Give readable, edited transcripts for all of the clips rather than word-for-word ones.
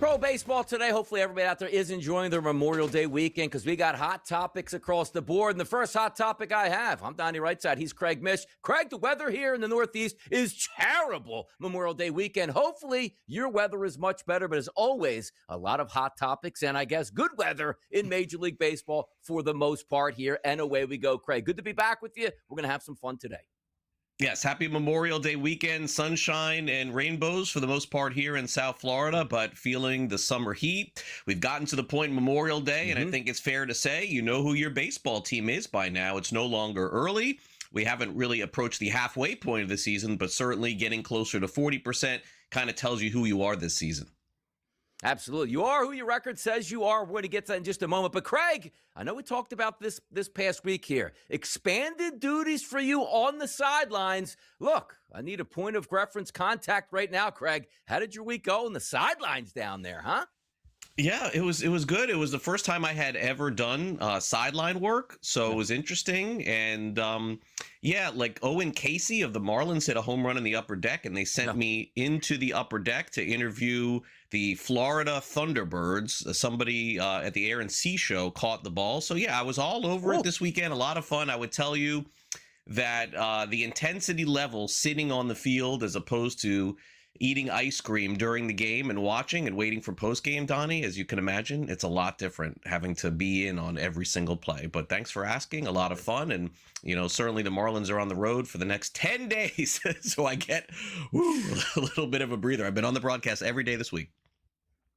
Pro baseball today. Hopefully everybody out there is enjoying their Memorial Day weekend because we got hot topics across the board. And the first hot topic I have, I'm Donnie Rightside. He's Craig Mish. Craig, the weather here in the Northeast is terrible Memorial Day weekend. Hopefully your weather is much better, but as always, a lot of hot topics and I guess good weather in Major League Baseball for the most part here. And away we go, Craig. Good to be back with you. We're going to have some fun today. Yes, happy Memorial Day weekend, sunshine and rainbows for the most part here in South Florida, but feeling the summer heat. We've gotten to the point Memorial Day, and I think it's fair to say you know who your baseball team is by now. It's no longer early. We haven't really approached the halfway point of the season, but certainly getting closer to 40% kind of tells you who you are this season. Absolutely. You are who your record says you are. We're going to get to that in just a moment. But Craig, I know we talked about this past week here. Expanded duties for you on the sidelines. Look, I need a point of reference contact right now, Craig. How did your week go on the sidelines down there, huh? Yeah, it was good. It was the first time I had ever done sideline work, so it was interesting. And like Owen Casey of the Marlins hit a home run in the upper deck, and they sent me into the upper deck to interview the Florida Thunderbirds. Somebody at the Air and Sea show caught the ball. So yeah, I was all over it this weekend. A lot of fun. I would tell you that the intensity level sitting on the field as opposed to eating ice cream during the game and watching and waiting for post-game, Donnie, as you can imagine, it's a lot different having to be in on every single play. But thanks for asking. A lot of fun. And, certainly the Marlins are on the road for the next 10 days. So I get a little bit of a breather. I've been on the broadcast every day this week.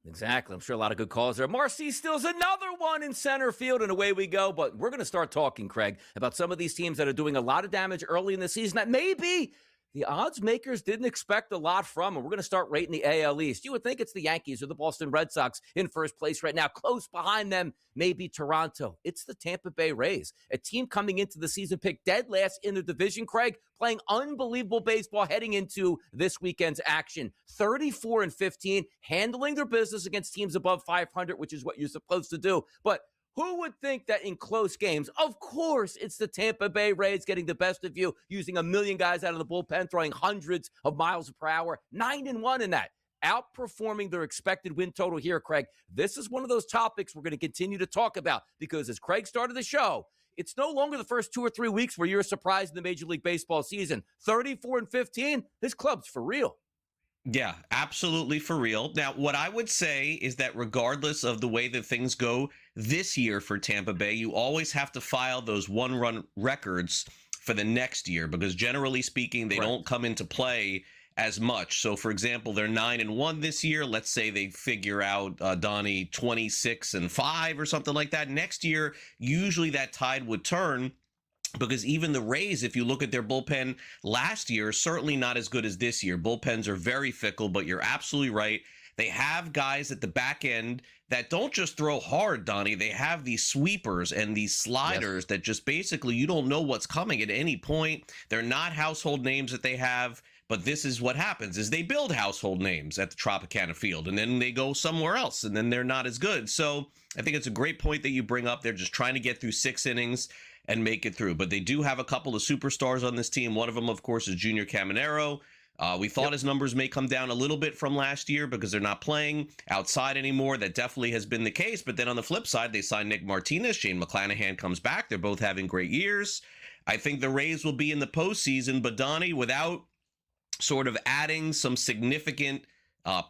Exactly. I'm sure a lot of good calls there. Marcy steals another one in center field, and away we go. But we're going to start talking, Craig, about some of these teams that are doing a lot of damage early in the season that maybe the odds makers didn't expect a lot from, and we're going to start rating the AL East. You would think it's the Yankees or the Boston Red Sox in first place right now. Close behind them, maybe Toronto. It's the Tampa Bay Rays, a team coming into the season picked dead last in the division, Craig, playing unbelievable baseball heading into this weekend's action. 34-15, handling their business against teams above 500, which is what you're supposed to do. But who would think that in close games, of course, it's the Tampa Bay Rays getting the best of you, using a million guys out of the bullpen, throwing hundreds of miles per hour, 9-1 in that, outperforming their expected win total here, Craig. This is one of those topics we're going to continue to talk about because as Craig started the show, it's no longer the first 2 or 3 weeks where you're surprised in the Major League Baseball season. 34-15, this club's for real. Yeah, absolutely for real. Now, what I would say is that regardless of the way that things go this year for Tampa Bay, you always have to file those one-run records for the next year because generally speaking, they don't come into play as much. So, for example, they're 9-1 this year. Let's say they figure out, Donnie, 26-5 or something like that. Next year, usually that tide would turn. Because even the Rays, if you look at their bullpen last year, certainly not as good as this year. Bullpens are very fickle, but you're absolutely right. They have guys at the back end that don't just throw hard, Donnie. They have these sweepers and these sliders that just basically you don't know what's coming at any point. They're not household names that they have, but this is what happens is they build household names at the Tropicana Field, and then they go somewhere else, and then they're not as good. So I think it's a great point that you bring up. They're just trying to get through 6 innings and make it through. But they do have a couple of superstars on this team. One of them, of course, is Junior Caminero. We thought his numbers may come down a little bit from last year because they're not playing outside anymore. That definitely has been the case. But then on the flip side, they signed Nick Martinez. Shane McClanahan comes back. They're both having great years. I think the Rays will be in the postseason. But Donnie, without sort of adding some significant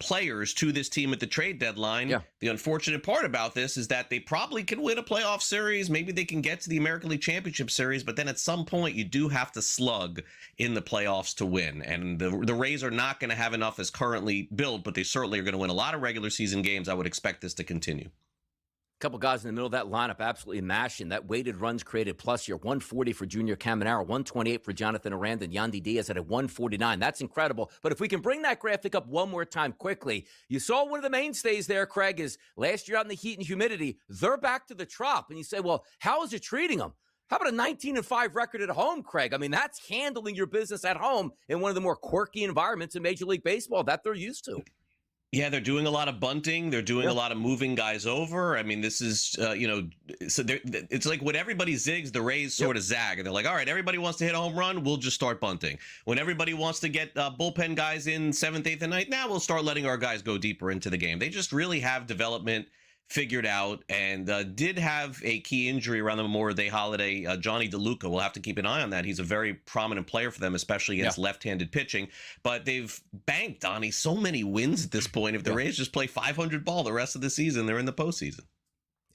players to this team at the trade deadline. The unfortunate part about this is that they probably can win a playoff series. Maybe they can get to the American League Championship Series, but then at some point you do have to slug in the playoffs to win. And the Rays are not going to have enough as currently built, but they certainly are going to win a lot of regular season games. I would expect this to continue. Couple guys in the middle of that lineup absolutely mashing. That weighted runs created plus here, 140 for Junior Caminero, 128 for Jonathan Aranda, and Yandy Diaz at a 149. That's incredible. But if we can bring that graphic up one more time quickly, you saw one of the mainstays there, Craig, is last year out in the heat and humidity, they're back to the Trop. And you say, well, how is it treating them? How about a 19-5 record at home, Craig? I mean, that's handling your business at home in one of the more quirky environments in Major League Baseball that they're used to. Yeah, they're doing a lot of bunting. They're doing a lot of moving guys over. I mean, this is, so it's like when everybody zigs, the Rays sort of zag. And they're like, all right, everybody wants to hit a home run, we'll just start bunting. When everybody wants to get bullpen guys in 7th, 8th, and 9th, now we'll start letting our guys go deeper into the game. They just really have development figured out, and did have a key injury around the Memorial Day holiday. Johnny DeLuca, we'll have to keep an eye on that. He's a very prominent player for them, especially against left-handed pitching. But they've banked, Donnie, so many wins at this point. If the Rays just play 500 ball the rest of the season, they're in the postseason.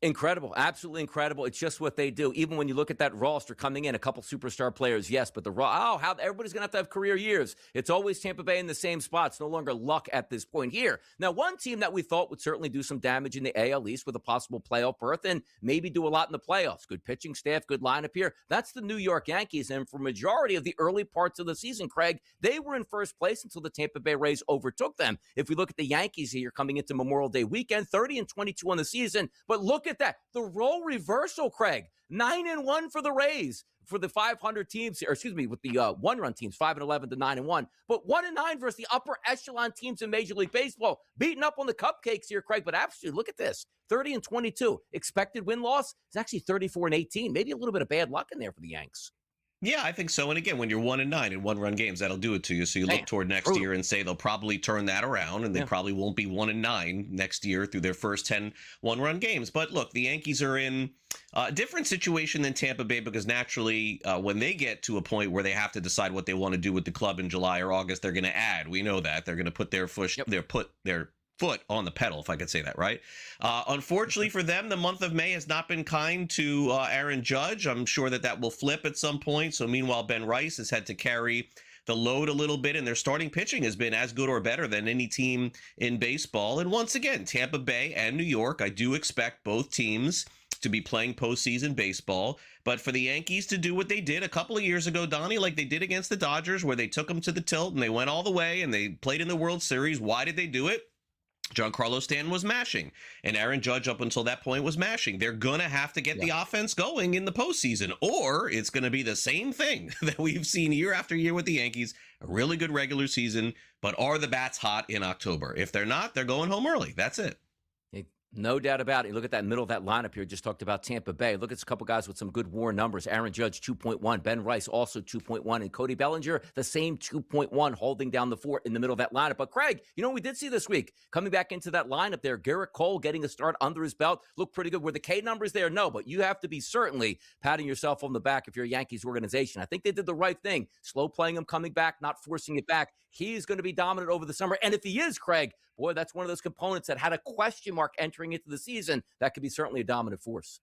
Incredible. Absolutely incredible. It's just what they do. Even when you look at that roster coming in, a couple superstar players, yes, but how everybody's going to have career years. It's always Tampa Bay in the same spot. It's no longer luck at this point here. Now, one team that we thought would certainly do some damage in the AL East with a possible playoff berth and maybe do a lot in the playoffs. Good pitching staff, good lineup here. That's the New York Yankees. And for majority of the early parts of the season, Craig, they were in first place until the Tampa Bay Rays overtook them. If we look at the Yankees here coming into Memorial Day weekend, 30-22 on the season. But look at that. The role reversal, Craig. 9-1 for the Rays. For the 500 teams, or excuse me, with the one-run teams, 5-11 to 9-1. But 1-9 versus the upper echelon teams in Major League Baseball. Beating up on the cupcakes here, Craig. But absolutely, look at this. 30-22. Expected win-loss is actually 34-18. Maybe a little bit of bad luck in there for the Yanks. Yeah, I think so. And again, when you're 1-9 in one-run games, that'll do it to you. So you look toward next year and say they'll probably turn that around, and they probably won't be 1-9 next year through their first 10 one-run games. But look, the Yankees are in a different situation than Tampa Bay because naturally, when they get to a point where they have to decide what they want to do with the club in July or August, they're going to add. We know that they're going to put their foot on the pedal, if I could say that right. Unfortunately for them, the month of May has not been kind to Aaron Judge. I'm sure that will flip at some point. So meanwhile, Ben Rice has had to carry the load a little bit, and their starting pitching has been as good or better than any team in baseball. And once again, Tampa Bay and New York, I do expect both teams to be playing postseason baseball. But for the Yankees to do what they did a couple of years ago, Donnie, like they did against the Dodgers, where they took them to the tilt and they went all the way and they played in the World Series. Why did they do it? Giancarlo Stanton was mashing, and Aaron Judge up until that point was mashing. They're going to have to get the offense going in the postseason, or it's going to be the same thing that we've seen year after year with the Yankees, a really good regular season, but are the bats hot in October? If they're not, they're going home early. That's it. No doubt about it. Look at that middle of that lineup here. Just talked about Tampa Bay. Look at a couple guys with some good WAR numbers. Aaron Judge, 2.1. Ben Rice, also 2.1. And Cody Bellinger, the same 2.1, holding down the fort in the middle of that lineup. But Craig, you know what we did see this week? Coming back into that lineup there, Garrett Cole getting a start under his belt. Looked pretty good. Were the K numbers there? No, but you have to be certainly patting yourself on the back if you're a Yankees organization. I think they did the right thing. Slow playing him coming back, not forcing it back. He's going to be dominant over the summer. And if he is, Craig, boy, that's one of those components that had a question mark entering into the season. That could be certainly a dominant force.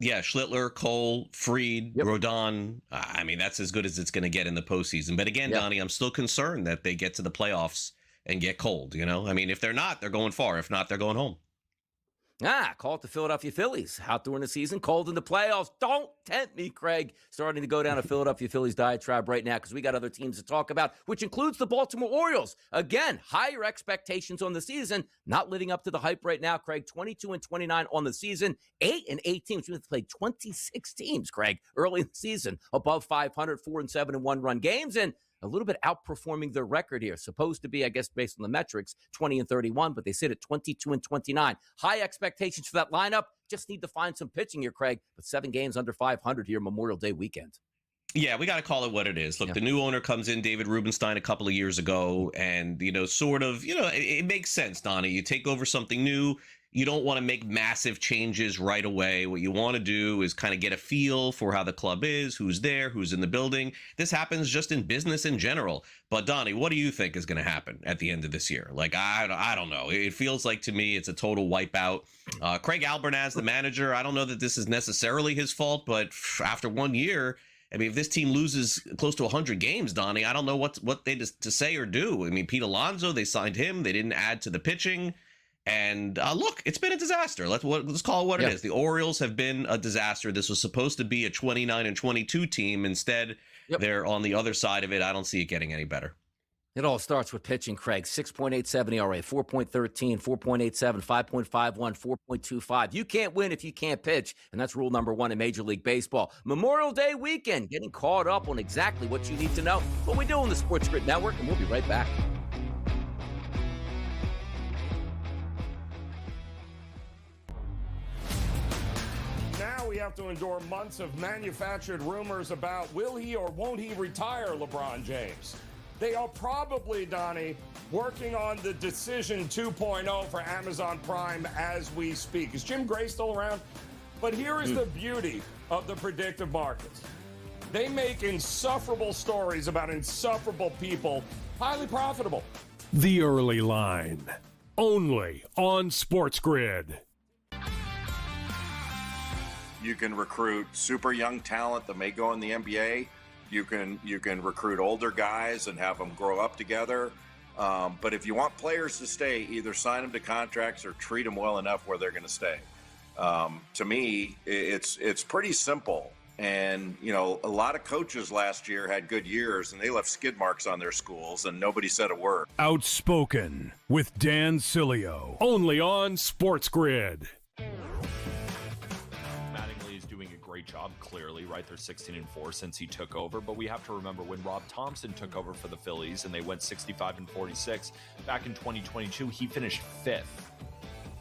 Yeah, Schlittler, Cole, Fried, Rodon. I mean, that's as good as it's going to get in the postseason. But again, Donnie, I'm still concerned that they get to the playoffs and get cold, you know? I mean, if they're not, they're going far. If not, they're going home. Call it the Philadelphia Phillies. Out during the season, cold in the playoffs. Don't tempt me, Craig. Starting to go down a Philadelphia Phillies diatribe right now because we got other teams to talk about, which includes the Baltimore Orioles. Again, higher expectations on the season, not living up to the hype right now, Craig. 22-29 on the season, 8-8 teams. We've played 26 teams, Craig, early in the season, above 500, 4-7 in one-run games, and a little bit outperforming their record here. Supposed to be, I guess, based on the metrics, 20-31, but they sit at 22-29. High expectations for that lineup. Just need to find some pitching here, Craig. But 7 games under 500 here Memorial Day weekend. Yeah, we got to call it what it is. Look, the new owner comes in, David Rubenstein, a couple of years ago, and, it makes sense, Donnie. You take over something new. You don't want to make massive changes right away. What you want to do is kind of get a feel for how the club is, who's there, who's in the building. This happens just in business in general. But Donnie, what do you think is going to happen at the end of this year? Like, I don't know. It feels like to me it's a total wipeout. Craig Albernaz, the manager, I don't know that this is necessarily his fault, but after 1 year, I mean, if this team loses close to 100 games, Donnie, I don't know what they to say or do. I mean, Pete Alonso, they signed him. They didn't add to the pitching. And look, it's been a disaster. Let's call it what it is. The Orioles have been a disaster. This was supposed to be a 29-22 team. Instead, they're on the other side of it. I don't see it getting any better. It all starts with pitching, Craig. 6.87 ERA, 4.13, 4.87, 5.51, 4.25. You can't win if you can't pitch, and that's rule number 1 in Major League Baseball. Memorial Day weekend, getting caught up on exactly what you need to know. What we do on the SportsGrid Network, and we'll be right back. now we have to endure months of manufactured rumors about will he or won't he retire LeBron James. They are probably, Donnie, working on the Decision 2.0 for Amazon Prime as we speak. Is Jim Gray still around? But here is the beauty of the predictive markets. They make insufferable stories about insufferable people highly profitable. The Early Line, only on SportsGrid. You can recruit super young talent that may go in the NBA. You can recruit older guys and have them grow up together. But if you want players to stay, either sign them to contracts or treat them well enough where they're going to stay. To me, it's pretty simple. And, you know, a lot of coaches last year had good years and they left skid marks on their schools and nobody said a word. Outspoken with Dan Cilio, only on SportsGrid. Mattingly is doing a great job, clearly, right? They're 16-4 since he took over, but we have to remember when Rob Thompson took over for the Phillies and they went 65-46 back in 2022, he finished 5th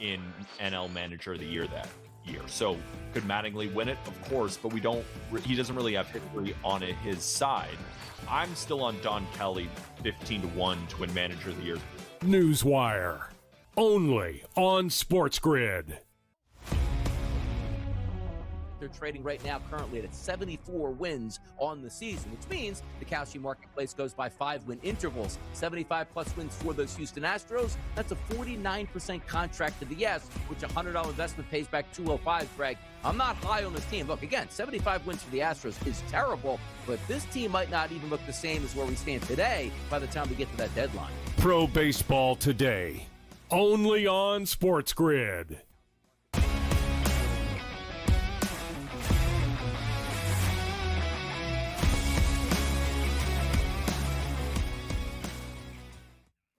in NL Manager of the Year that year. So could Mattingly win it? Of course, but he doesn't really have history on his side. I'm still on Don Kelly 15-1 to win Manager of the Year. Newswire, only on SportsGrid. They're trading right now currently at 74 wins on the season, which means the Kalshi marketplace goes by 5-win intervals. 75-plus wins for those Houston Astros. That's a 49% contract to the yes, which a $100 investment pays back $205, Greg. I'm not high on this team. Look, again, 75 wins for the Astros is terrible, but this team might not even look the same as where we stand today by the time we get to that deadline. Pro Baseball Today, only on SportsGrid.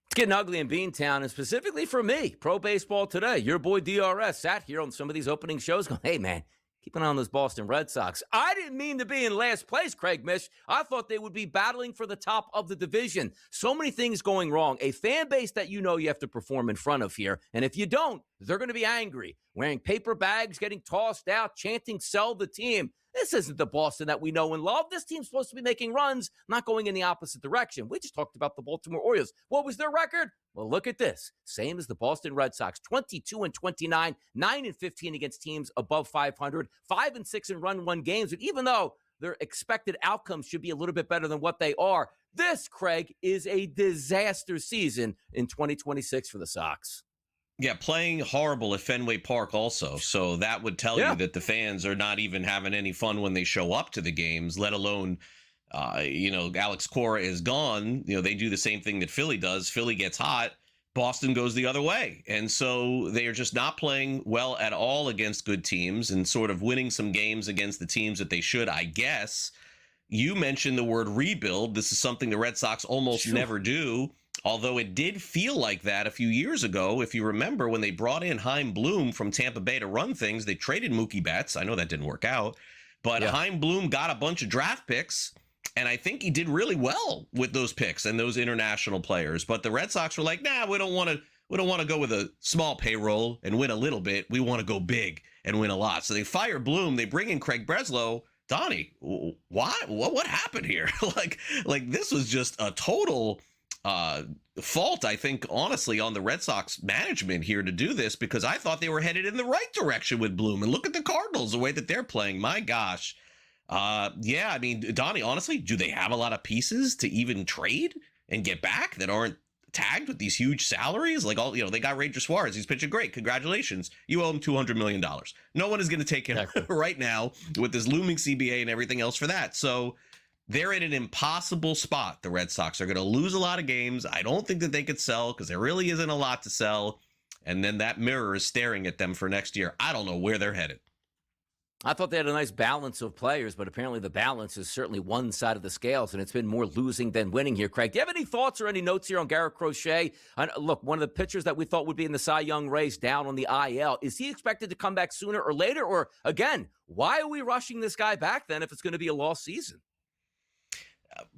It's getting ugly in Beantown, and specifically for me, Pro Baseball Today. Your boy DRS sat here on some of these opening shows going, hey, man, keep an eye on those Boston Red Sox. I didn't mean to be in last place, Craig Mish. I thought they would be battling for the top of the division. So many things going wrong. A fan base that you know you have to perform in front of here, and if you don't, they're going to be angry. Wearing paper bags, getting tossed out, chanting, sell the team. This isn't the Boston that we know and love. This team's supposed to be making runs, not going in the opposite direction. We just talked about the Baltimore Orioles. What was their record? Well, look at this. Same as the Boston Red Sox, 22-29, 9-15 against teams above 500, 5-6 in run-one games. And even though their expected outcomes should be a little bit better than what they are, this, Craig, is a disaster season in 2026 for the Sox. Yeah, playing horrible at Fenway Park also. So that would tell you that the fans are not even having any fun when they show up to the games, let alone, Alex Cora is gone. You know, they do the same thing that Philly does. Philly gets hot. Boston goes the other way. And so they are just not playing well at all against good teams and sort of winning some games against the teams that they should, I guess. You mentioned the word rebuild. This is something the Red Sox almost never do. Although it did feel like that a few years ago. If you remember, when they brought in Chaim Bloom from Tampa Bay to run things, they traded Mookie Betts. I know that didn't work out, but Chaim Bloom got a bunch of draft picks, and I think he did really well with those picks and those international players. But the Red Sox were like, nah, we don't want to go with a small payroll and win a little bit. We want to go big and win a lot. So they fire Bloom. They bring in Craig Breslow. Donnie, why? What happened here? like this was just a total fault, I think, honestly, on the Red Sox management here to do this, because I thought they were headed in the right direction with Bloom. And look at the Cardinals, the way that they're playing. My gosh. I mean, Donnie, honestly, do they have a lot of pieces to even trade and get back that aren't tagged with these huge salaries? Like, they got Ranger Suarez. He's pitching great. Congratulations. You owe him $200 million. No one is going to take it right now with this looming CBA and everything else for that. So they're in an impossible spot. The Red Sox are going to lose a lot of games. I don't think that they could sell because there really isn't a lot to sell. And then that mirror is staring at them for next year. I don't know where they're headed. I thought they had a nice balance of players, but apparently the balance is certainly one side of the scales, and it's been more losing than winning here. Craig, do you have any thoughts or any notes here on Garrett Crochet? Look, one of the pitchers that we thought would be in the Cy Young race down on the IL. Is he expected to come back sooner or later? Or, again, why are we rushing this guy back then if it's going to be a lost season?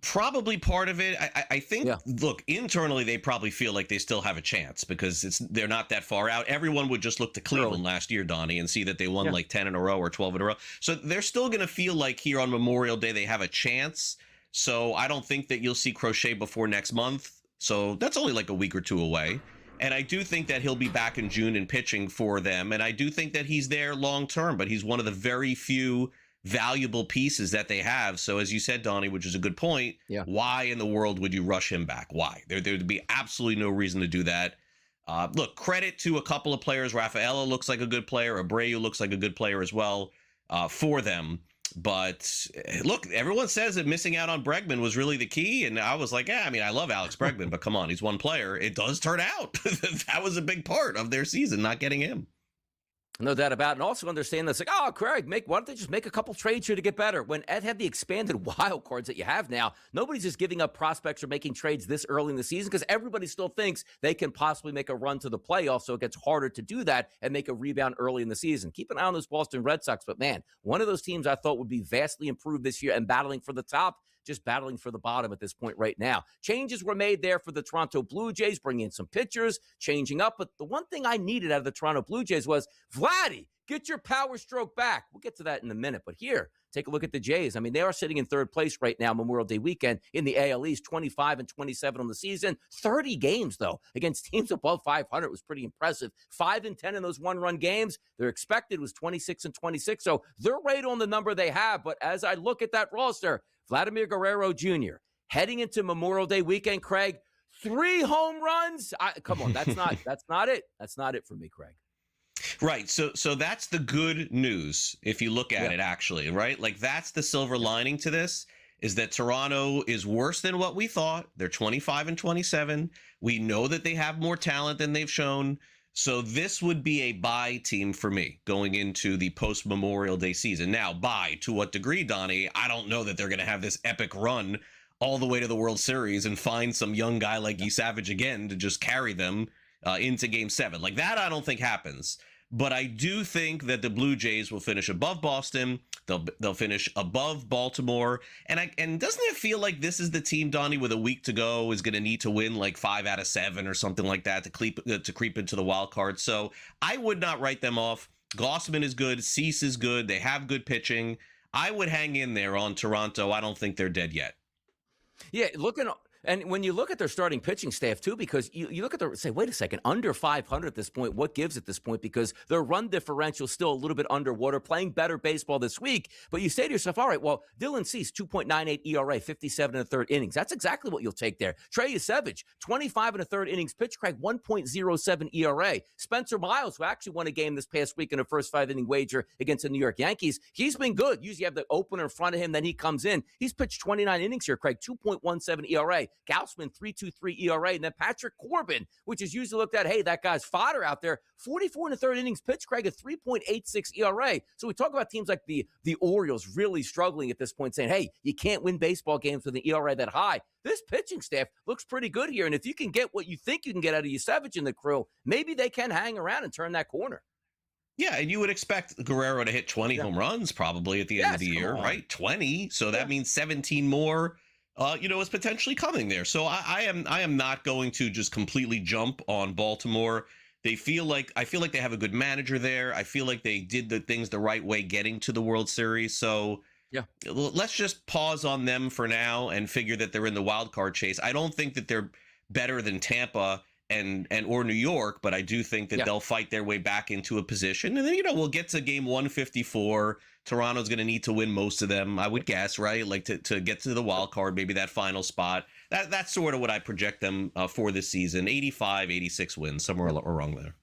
Probably part of it. I think, Yeah. look, internally, they probably feel like they still have a chance because they're not that far out. Everyone would just look to Cleveland last year, Donnie, and see that they won like 10 in a row or 12 in a row. So they're still going to feel like here on Memorial Day, they have a chance. So I don't think that you'll see Crochet before next month. So that's only like a week or two away. And I do think that he'll be back in June and pitching for them. And I do think that he's there long term, but he's one of the very few valuable pieces that they have. So as you said, Donnie, which is a good point, why in the world would you rush him back? Why? There'd be absolutely no reason to do that. Look, credit to a couple of players. Rafaela looks like a good player. Abreu looks like a good player as well for them. But look, everyone says that missing out on Bregman was really the key. And I was like, yeah, I mean, I love Alex Bregman, but come on, he's one player. It does turn out that was a big part of their season, not getting him. No doubt about it. And also understand that's like, oh, Craig, why don't they just make a couple trades here to get better? When Ed had the expanded wild cards that you have now, nobody's just giving up prospects or making trades this early in the season because everybody still thinks they can possibly make a run to the playoffs. So it gets harder to do that and make a rebound early in the season. Keep an eye on those Boston Red Sox. But man, one of those teams I thought would be vastly improved this year and battling for the top, just battling for the bottom at this point right now. Changes were made there for the Toronto Blue Jays, bringing in some pitchers, changing up. But the one thing I needed out of the Toronto Blue Jays was, Vladdy, get your power stroke back. We'll get to that in a minute. But here, take a look at the Jays. I mean, they are sitting in third place right now, Memorial Day weekend in the AL East, 25-27 on the season. 30 games, though, against teams above 500 was pretty impressive. 5-10 in those one-run games. Their expected was 26-26. So they're right on the number they have. But as I look at that roster, Vladimir Guerrero Jr. heading into Memorial Day weekend, Craig, 3 home runs. Come on, that's not it. That's not it for me, Craig. Right. So that's the good news if you look at it, actually, right? Like that's the silver lining to this is that Toronto is worse than what we thought. They're 25-27. We know that they have more talent than they've shown. So this would be a bye team for me going into the post-Memorial Day season. Now, bye to what degree, Donnie? I don't know that they're going to have this epic run all the way to the World Series and find some young guy like Guy Savage again to just carry them into Game 7. Like that, I don't think happens. But I do think that the Blue Jays will finish above Boston. They'll finish above Baltimore. And doesn't it feel like this is the team, Donnie, with a week to go is going to need to win like 5 out of 7 or something like that to creep into the wild card. So I would not write them off. Glossman is good. Cease is good. They have good pitching. I would hang in there on Toronto. I don't think they're dead yet. Yeah, and when you look at their starting pitching staff, too, because you look at say, wait a second, under 500 at this point, what gives at this point? Because their run differential is still a little bit underwater, playing better baseball this week. But you say to yourself, all right, well, Dylan Cease, 2.98 ERA, 57 and a third innings. That's exactly what you'll take there. Trey Savage, 25 and a third innings pitch, Craig, 1.07 ERA. Spencer Miles, who actually won a game this past week in a first 5-inning wager against the New York Yankees, he's been good. Usually you have the opener in front of him, then he comes in. He's pitched 29 innings here, Craig, 2.17 ERA. Gausman, 3.23 ERA. And then Patrick Corbin, which is usually looked at, hey, that guy's fodder out there. 44 and a third innings pitch, Craig, a 3.86 ERA. So we talk about teams like the Orioles really struggling at this point, saying, hey, you can't win baseball games with an ERA that high. This pitching staff looks pretty good here. And if you can get what you think you can get out of Savage and the crew, maybe they can hang around and turn that corner. Yeah, and you would expect Guerrero to hit 20 home runs probably at the end of the year, right? 20. So that means 17 more. Is potentially coming there. So I am not going to just completely jump on Baltimore. I feel like they have a good manager there. I feel like they did the things the right way getting to the World Series. So let's just pause on them for now and figure that they're in the wild card chase. I don't think that they're better than Tampa and or New York, but I do think that they'll fight their way back into a position. And then, we'll get to game 154. Toronto's going to need to win most of them, I would guess, right? Like to get to the wild card, maybe that final spot. That's sort of what I project them for this season. 85, 86 wins, somewhere around there.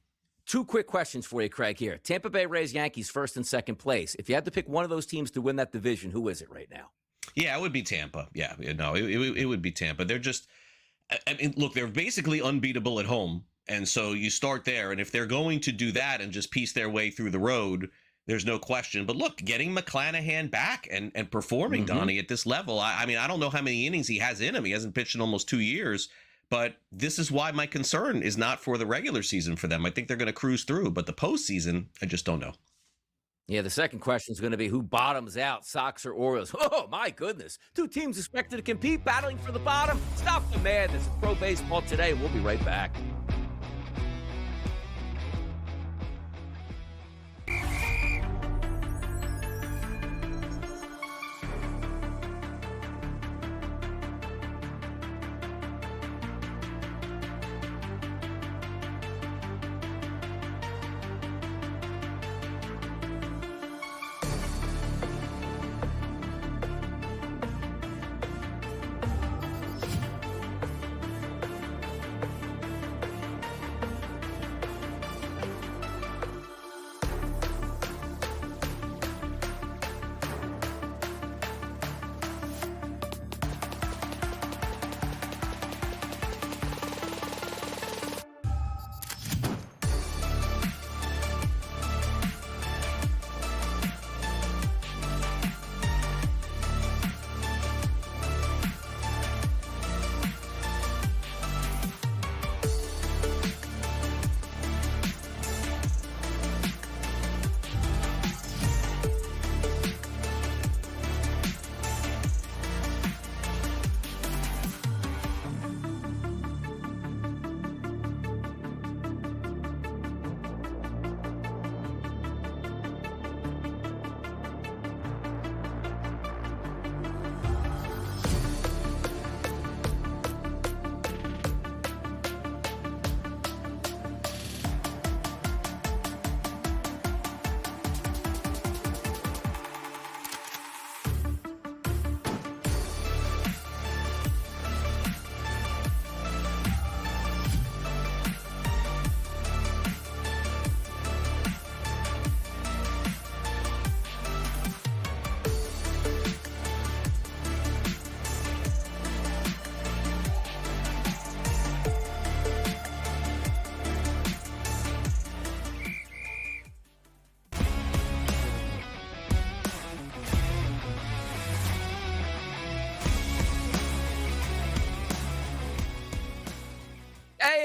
2 quick questions for you, Craig, here. Tampa Bay Rays, Yankees, first and second place. If you had to pick one of those teams to win that division, who is it right now? Yeah, it would be Tampa. Yeah, no, it would be Tampa. They're just, I mean, look, they're basically unbeatable at home. And so you start there. And if they're going to do that and just piece their way through the road, there's no question. But look, getting McClanahan back and performing, Donnie, at this level, I mean, I don't know how many innings he has in him. He hasn't pitched in almost 2 years. But this is why my concern is not for the regular season for them. I think they're going to cruise through. But the postseason, I just don't know. Yeah, the second question is going to be who bottoms out, Sox or Orioles? Oh, my goodness. Two teams expected to compete, battling for the bottom. Stop the madness. It's Pro Baseball Today. We'll be right back.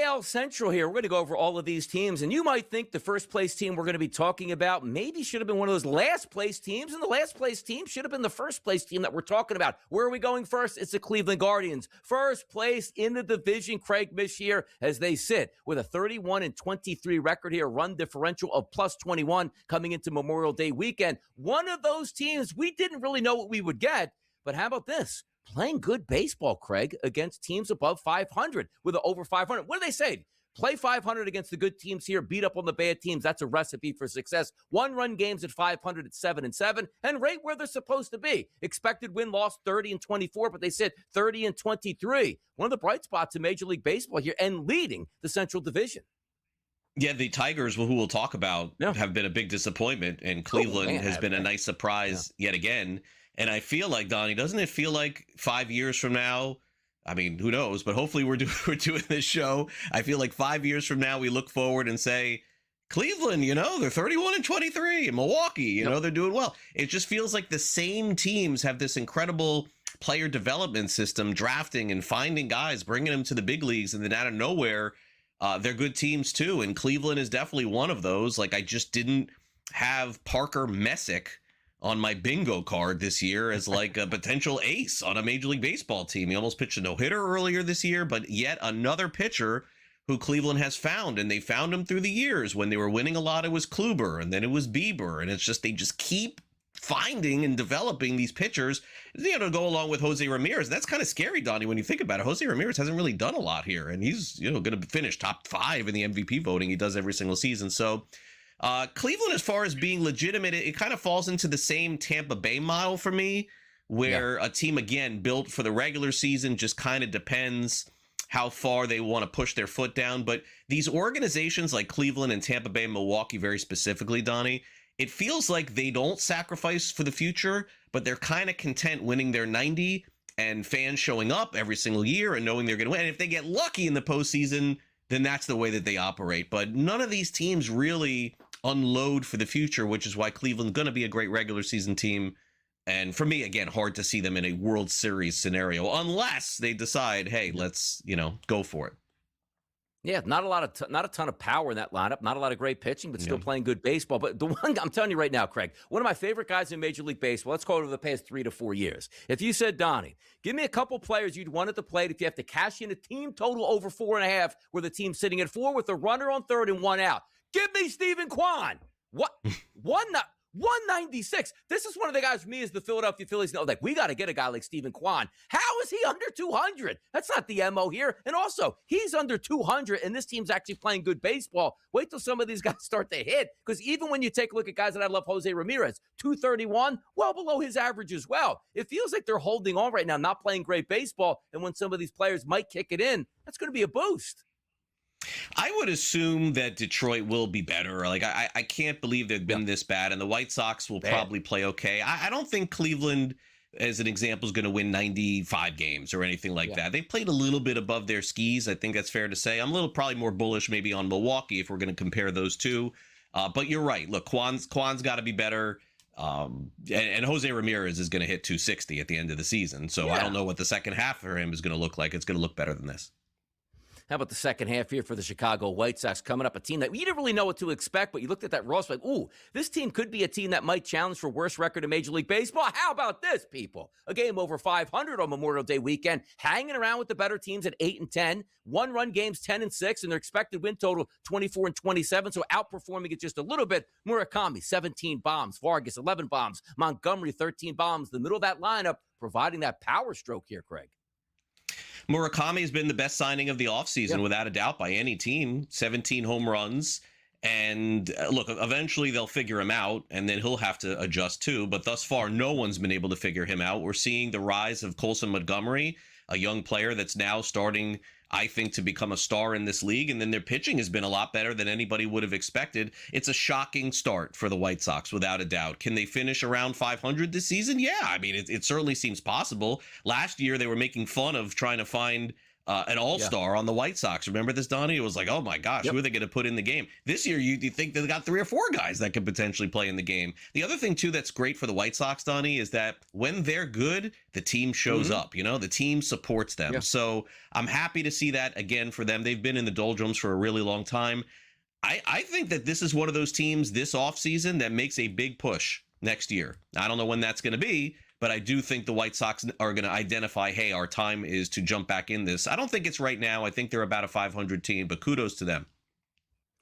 AL Central here. We're going to go over all of these teams, and you might think the first place team we're going to be talking about maybe should have been one of those last place teams, and the last place team should have been the first place team that we're talking about. Where are we going first? It's the Cleveland Guardians. First place in the division, Craig Mish here, as they sit with a 31-23 record here, run differential of plus 21 coming into Memorial Day weekend. One of those teams we didn't really know what we would get, but how about this? Playing good baseball, Craig, against teams above 500 with an over 500. What do they say? Play 500 against the good teams here, beat up on the bad teams. That's a recipe for success. One-run games at 500 at 7-7, and right where they're supposed to be. Expected win-loss 30-24, but they said 30-23. One of the bright spots in Major League Baseball here and leading the Central Division. Yeah, the Tigers, who we'll talk about, have been a big disappointment, and Cleveland has been a nice surprise yet again. And I feel like, Donnie, doesn't it feel like 5 years from now, I mean, who knows, but hopefully we're doing this show. I feel like 5 years from now, we look forward and say, Cleveland, they're 31-23, and Milwaukee, they're doing well. It just feels like the same teams have this incredible player development system, drafting and finding guys, bringing them to the big leagues, and then out of nowhere, they're good teams too. And Cleveland is definitely one of those. Like, I just didn't have Parker Messick on my bingo card this year as like a potential ace on a Major League Baseball team. He almost pitched a no-hitter earlier this year, but yet another pitcher who Cleveland has found, and they found him through the years. When they were winning a lot, it was Kluber, and then it was Bieber, and it's just they just keep finding and developing these pitchers, to go along with Jose Ramirez. That's kind of scary, Donnie, when you think about it. Jose Ramirez hasn't really done a lot here, and he's going to finish top 5 in the MVP voting. He does every single season. So Cleveland, as far as being legitimate, it kind of falls into the same Tampa Bay model for me, where a team, again, built for the regular season, just kind of depends how far they want to push their foot down. But these organizations like Cleveland and Tampa Bay and Milwaukee, very specifically, Donnie, it feels like they don't sacrifice for the future, but they're kind of content winning their 90 and fans showing up every single year and knowing they're going to win. And if they get lucky in the postseason, then that's the way that they operate. But none of these teams really unload for the future, which is why Cleveland's going to be a great regular season team. And for me, again, hard to see them in a World Series scenario unless they decide, hey, let's, go for it. Yeah, not a ton of power in that lineup. Not a lot of great pitching, but still playing good baseball. But the one I'm telling you right now, Craig, one of my favorite guys in Major League Baseball. Let's call it over the past 3 to 4 years. If you said, Donnie, give me a couple players you'd want at the plate if you have to cash in a team total over 4.5, where the team's sitting at 4 with a runner on third and 1 out. Give me Stephen Kwan. What? 196. This is one of the guys for me is the Philadelphia Phillies know, like, we got to get a guy like Stephen Kwan. How is he under 200? That's not the MO here. And also, he's under 200, and this team's actually playing good baseball. Wait till some of these guys start to hit, because even when you take a look at guys that I love, Jose Ramirez, 231, well below his average as well. It feels like they're holding on right now, not playing great baseball, and when some of these players might kick it in, that's going to be a boost. I would assume that Detroit will be better. Like, I can't believe they've been this bad, and the White Sox will probably play okay. I don't think Cleveland, as an example, is going to win 95 games or anything like that. They played a little bit above their skis. I think that's fair to say. I'm a little probably more bullish maybe on Milwaukee if we're going to compare those two. But you're right. Look, Kwan's got to be better. And Jose Ramirez is going to hit 260 at the end of the season. So I don't know what the second half for him is going to look like. It's going to look better than this. How about the second half here for the Chicago White Sox coming up? A team that you didn't really know what to expect, but you looked at that roster like, ooh, this team could be a team that might challenge for worst record in Major League Baseball. How about this, people? A game over 500 on Memorial Day weekend, hanging around with the better teams at 8-10, one-run games 10-6, and their expected win total 24-27, so outperforming it just a little bit. Murakami, 17 bombs. Vargas, 11 bombs. Montgomery, 13 bombs. The middle of that lineup providing that power stroke here, Craig. Murakami has been the best signing of the offseason, without a doubt, by any team. 17 home runs. And look, eventually they'll figure him out, and then he'll have to adjust too. But thus far, no one's been able to figure him out. We're seeing the rise of Colson Montgomery, a young player that's now starting, I think, to become a star in this league. And then their pitching has been a lot better than anybody would have expected. It's a shocking start for the White Sox, without a doubt. Can they finish around 500 this season? Yeah, I mean, it certainly seems possible. Last year, they were making fun of trying to find an all-star on the White Sox. Remember this, Donnie? It was like, oh my gosh, who are they going to put in the game? This year, you think they got 3 or 4 guys that could potentially play in the game. The other thing, too, that's great for the White Sox, Donnie, is that when they're good, the team shows up. You know, the team supports them. So I'm happy to see that again for them. They've been in the doldrums for a really long time. I think that this is one of those teams this offseason that makes a big push next year. I don't know when that's going to be, but I do think the White Sox are going to identify, hey, our time is to jump back in this. I don't think it's right now. I think they're about a 500 team, but kudos to them.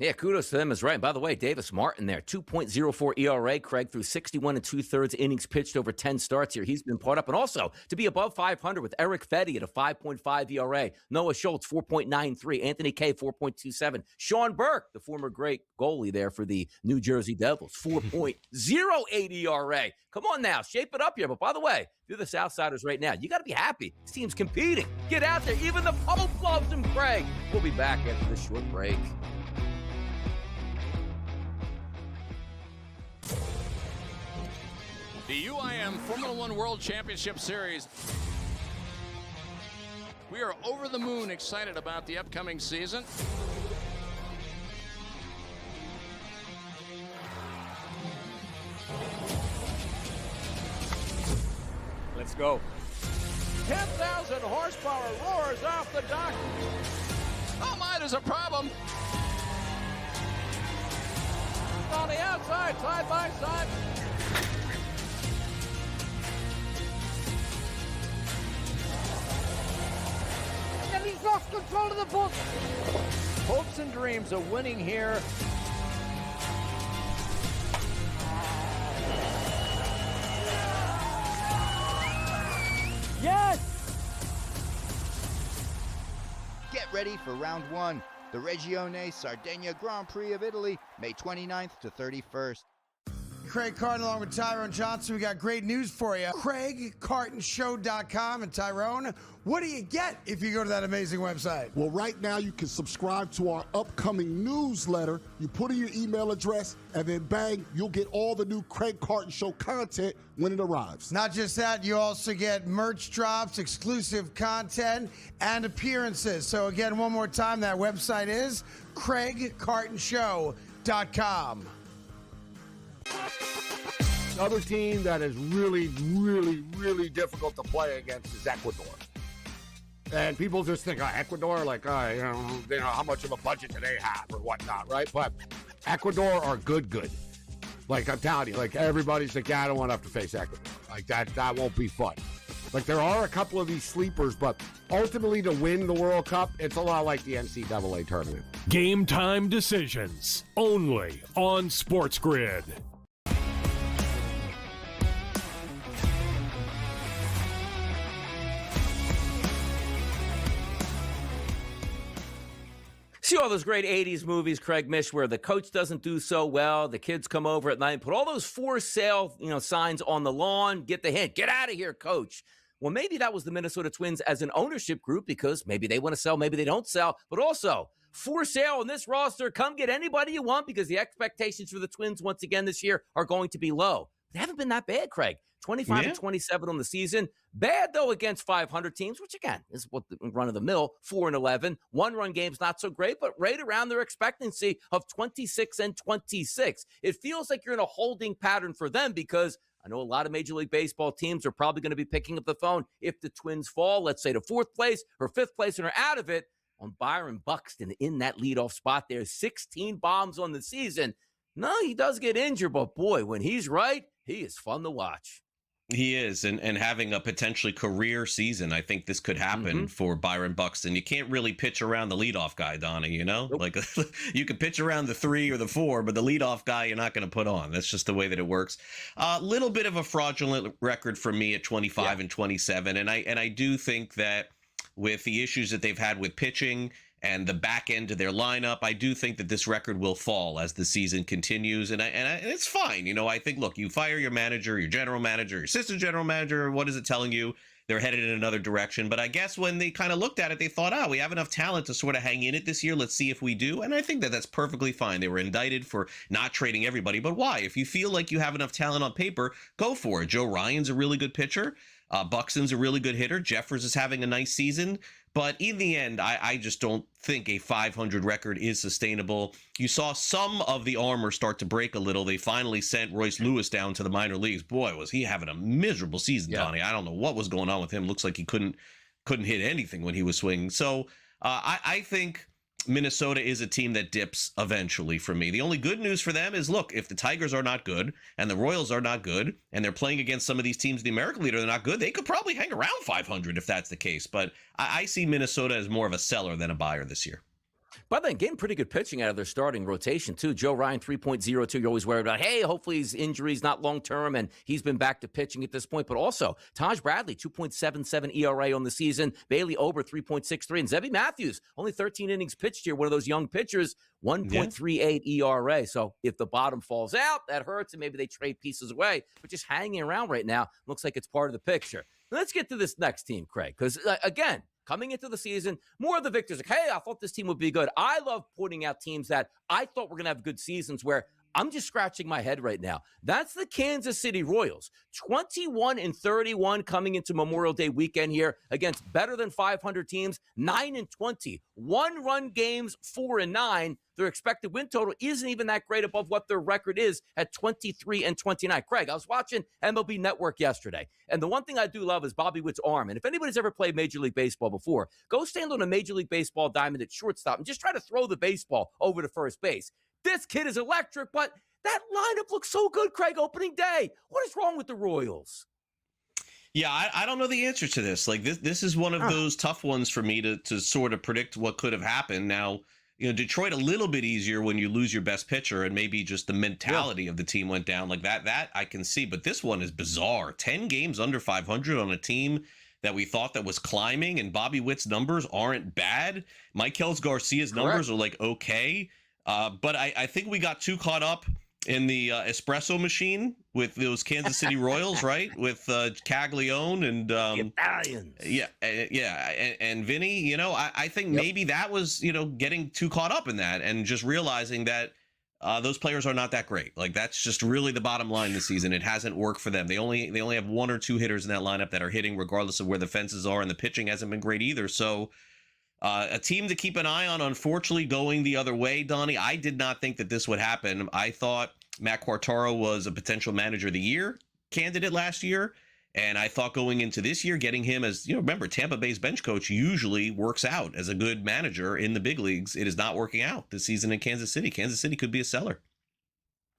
Yeah, kudos to them is right. And by the way, Davis Martin there, 2.04 ERA, Craig, through 61 2/3 innings pitched over 10 starts here. He's been part up. And also, to be above 500 with Eric Fetty at a 5.5 ERA. Noah Schultz, 4.93. Anthony Kay, 4.27. Sean Burke, the former great goalie there for the New Jersey Devils, 4.08 ERA. Come on now, shape it up here. But by the way, if you're the Southsiders right now, you got to be happy. This team's competing. Get out there. Even the Pope loves him, Craig. We'll be back after this short break. The UIM Formula One World Championship Series. We are over the moon excited about the upcoming season. Let's go. 10,000 horsepower roars off the dock. Oh my, there's a problem. On the outside, side by side. And he's lost control of the book. Hopes and dreams of winning here. Yes! Get ready for round 1, the Regione Sardegna Grand Prix of Italy, May 29th to 31st. Craig Carton along with Tyrone Johnson. We got great news for you. CraigCartonShow.com. And Tyrone, what do you get if you go to that amazing website? Well, right now you can subscribe to our upcoming newsletter. You put in your email address, and then bang, you'll get all the new Craig Carton Show content when it arrives. Not just that, you also get merch drops, exclusive content, and appearances. So again, one more time, that website is CraigCartonShow.com. Another team that is really, really, really difficult to play against is Ecuador. And people just think, Ecuador, like, you know, how much of a budget do they have or whatnot, right? But Ecuador are good. Like, I'm telling you, like, everybody's like, yeah, I don't want to have to face Ecuador. Like, that won't be fun. Like, there are a couple of these sleepers, but ultimately to win the World Cup, it's a lot like the NCAA tournament. Game time decisions, only on SportsGrid. See all those great 80s movies, Craig Mish, where the coach doesn't do so well, the kids come over at night and put all those for sale, signs on the lawn, get the hint, get out of here, coach. Well, maybe that was the Minnesota Twins as an ownership group because maybe they want to sell, maybe they don't sell, but also for sale on this roster, come get anybody you want because the expectations for the Twins once again this year are going to be low. They haven't been that bad, Craig. 25 and 27 on the season. Bad, though, against 500 teams, which, again, is what the run-of-the-mill, 4-11. One-run games, not so great, but right around their expectancy of 26 and 26. It feels like you're in a holding pattern for them because I know a lot of Major League Baseball teams are probably going to be picking up the phone if the Twins fall, let's say, to fourth place or fifth place and are out of it, on Byron Buxton in that leadoff spot there. 16 bombs on the season. No, he does get injured, but boy, when he's right, he is fun to watch. He is, and having a potentially career season, I think this could happen for Byron Buxton. You can't really pitch around the leadoff guy, Donnie, you know? Nope. Like, you can pitch around the 3 or the 4, but the leadoff guy you're not going to put on. That's just the way that it works. A little bit of a fraudulent record for me at 25 and 27, and I do think that with the issues that they've had with pitching and the back end of their lineup, I do think that this record will fall as the season continues, and it's fine. You know, I think, look, you fire your manager, your general manager, your assistant general manager, what is it telling you? They're headed in another direction. But I guess when they kind of looked at it, they thought, we have enough talent to sort of hang in it this year. Let's see if we do. And I think that that's perfectly fine. They were indicted for not trading everybody. But why? If you feel like you have enough talent on paper, go for it. Joe Ryan's a really good pitcher. Buxton's a really good hitter. Jeffers is having a nice season. But in the end, I just don't think a 500 record is sustainable. You saw some of the armor start to break a little. They finally sent Royce Lewis down to the minor leagues. Boy, was he having a miserable season, Donnie. I don't know what was going on with him. Looks like he couldn't hit anything when he was swinging. So I think Minnesota is a team that dips eventually for me. The only good news for them is, look, if the Tigers are not good and the Royals are not good and they're playing against some of these teams in the American League that are not good, they could probably hang around 500 if that's the case. But I see Minnesota as more of a seller than a buyer this year. By the way, getting pretty good pitching out of their starting rotation, too. Joe Ryan, 3.02. You're always worried about, hey, hopefully his injury's not long-term, and he's been back to pitching at this point. But also, Taj Bradley, 2.77 ERA on the season. Bailey Ober, 3.63. And Zebby Matthews, only 13 innings pitched here. One of those young pitchers, 1.38 ERA. So if the bottom falls out, that hurts, and maybe they trade pieces away. But just hanging around right now looks like it's part of the picture. Let's get to this next team, Craig, because, again, coming into the season, more of the victors like, hey, I thought this team would be good. I love pointing out teams that I thought were going to have good seasons where I'm just scratching my head right now. That's the Kansas City Royals. 21 and 31 coming into Memorial Day weekend here against better than 500 teams, 9 and 20. One-run games, 4 and 9. Their expected win total isn't even that great above what their record is at 23 and 29. Craig, I was watching MLB Network yesterday, and the one thing I do love is Bobby Witt's arm. And if anybody's ever played Major League Baseball before, go stand on a Major League Baseball diamond at shortstop and just try to throw the baseball over to first base. This kid is electric, but that lineup looks so good, Craig, opening day. What is wrong with the Royals? Yeah, I don't know the answer to this. Like, this is one of those tough ones for me to sort of predict what could have happened. Now, you know, Detroit a little bit easier when you lose your best pitcher and maybe just the mentality of the team went down like that. That I can see, but this one is bizarre. 10 games under 500 on a team that we thought that was climbing, and Bobby Witt's numbers aren't bad. Maikel Garcia's numbers are like okay, but I think we got too caught up in the espresso machine with those Kansas City Royals, right? With Caglione and Italians. And Vinny. You know, I think maybe that was, you know, getting too caught up in that and just realizing that those players are not that great. Like, that's just really the bottom line this season. It hasn't worked for them. They only have 1 or 2 hitters in that lineup that are hitting regardless of where the fences are, and the pitching hasn't been great either. So a team to keep an eye on, unfortunately, going the other way, Donnie. I did not think that this would happen. I thought Matt Quartaro was a potential manager of the year candidate last year, And I thought going into this year, getting him as, remember, Tampa Bay's bench coach usually works out as a good manager in the big leagues. It is not working out this season in Kansas City. Kansas City could be a seller.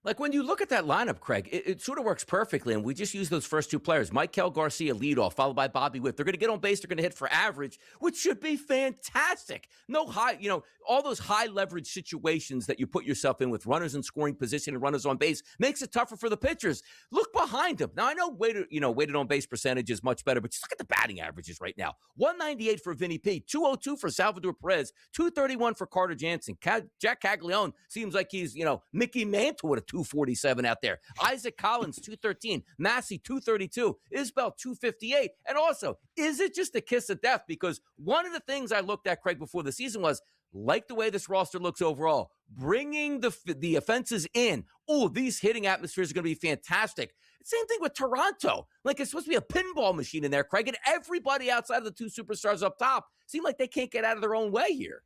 Like when you look at that lineup, Craig, it sort of works perfectly. And we just use those first two players, Maikel Garcia leadoff, followed by Bobby Witt. They're going to get on base. They're going to hit for average, which should be fantastic. No high, all those high leverage situations that you put yourself in with runners in scoring position and runners on base makes it tougher for the pitchers. Look behind them. Now, I know weighted on base percentage is much better, but just look at the batting averages right now. 198 for Vinny P, 202 for Salvador Perez, 231 for Carter Jansen. Jack Caglione seems like he's, Mickey Mantle with a 247 out there. Isaac Collins, 213. Massey, 232. Isbell, 258. And also, is it just a kiss of death? Because one of the things I looked at, Craig, before the season was, like the way this roster looks overall, bringing the offenses in. Oh, these hitting atmospheres are going to be fantastic. Same thing with Toronto. Like, it's supposed to be a pinball machine in there, Craig, and everybody outside of the two superstars up top seem like they can't get out of their own way here.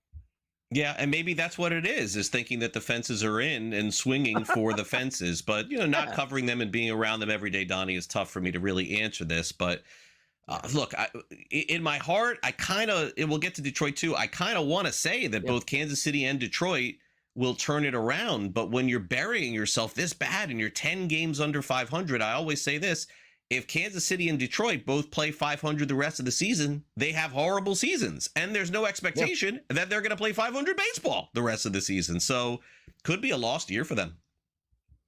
Yeah, and maybe that's what it is thinking that the fences are in and swinging for the fences. But, not covering them and being around them every day, Donnie, is tough for me to really answer this. But look, in my heart, we'll get to Detroit too. I kind of want to say that both Kansas City and Detroit will turn it around. But when you're burying yourself this bad and you're 10 games under 500, I always say this. If Kansas City and Detroit both play 500 the rest of the season, they have horrible seasons. And there's no expectation that they're going to play 500 baseball the rest of the season. So could be a lost year for them.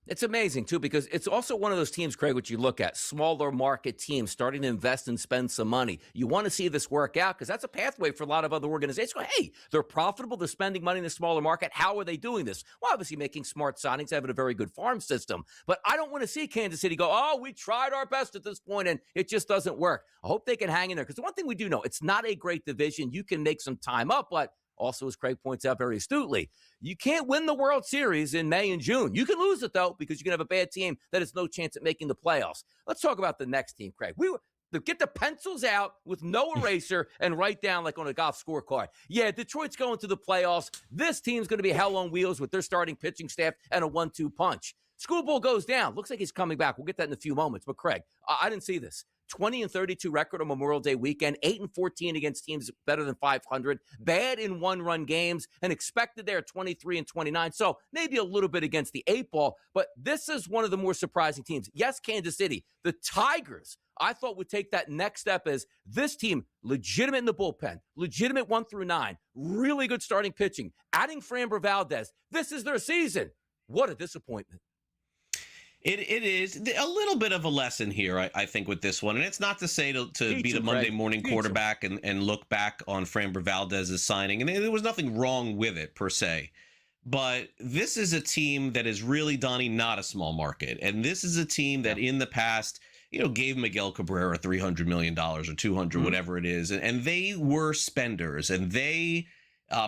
It's amazing, too, because it's also one of those teams, Craig, which you look at, smaller market teams starting to invest and spend some money. You want to see this work out because that's a pathway for a lot of other organizations. Go, hey, they're profitable. They're spending money in the smaller market. How are they doing this? Well, obviously making smart signings, having a very good farm system. But I don't want to see Kansas City go, oh, we tried our best at this point and it just doesn't work. I hope they can hang in there because the one thing we do know, it's not a great division. You can make some time up, but also, as Craig points out very astutely, you can't win the World Series in May and June. You can lose it, though, because you can have a bad team that has no chance at making the playoffs. Let's talk about the next team, Craig. Get the pencils out with no eraser and write down like on a golf scorecard. Yeah, Detroit's going to the playoffs. This team's going to be hell on wheels with their starting pitching staff and a 1-2 punch. Schoolboy goes down. Looks like he's coming back. We'll get that in a few moments. But, Craig, I didn't see this. 20-32 record on Memorial Day weekend, 8-14 against teams better than 500, bad in one-run games, and expected there 23-29. So maybe a little bit against the 8-ball, but this is one of the more surprising teams. Yes, Kansas City, the Tigers, I thought would take that next step as this team, legitimate in the bullpen, legitimate 1-9, really good starting pitching, adding Framber Valdez. This is their season. What a disappointment. It is a little bit of a lesson here, I think, with this one. And it's not to say to be the Monday morning quarterback and look back on Framber Valdez's signing. And there was nothing wrong with it, per se. But this is a team that is really, Donnie, not a small market. And this is a team that in the past, gave Miguel Cabrera $300 million or $200, whatever it is. And they were spenders and they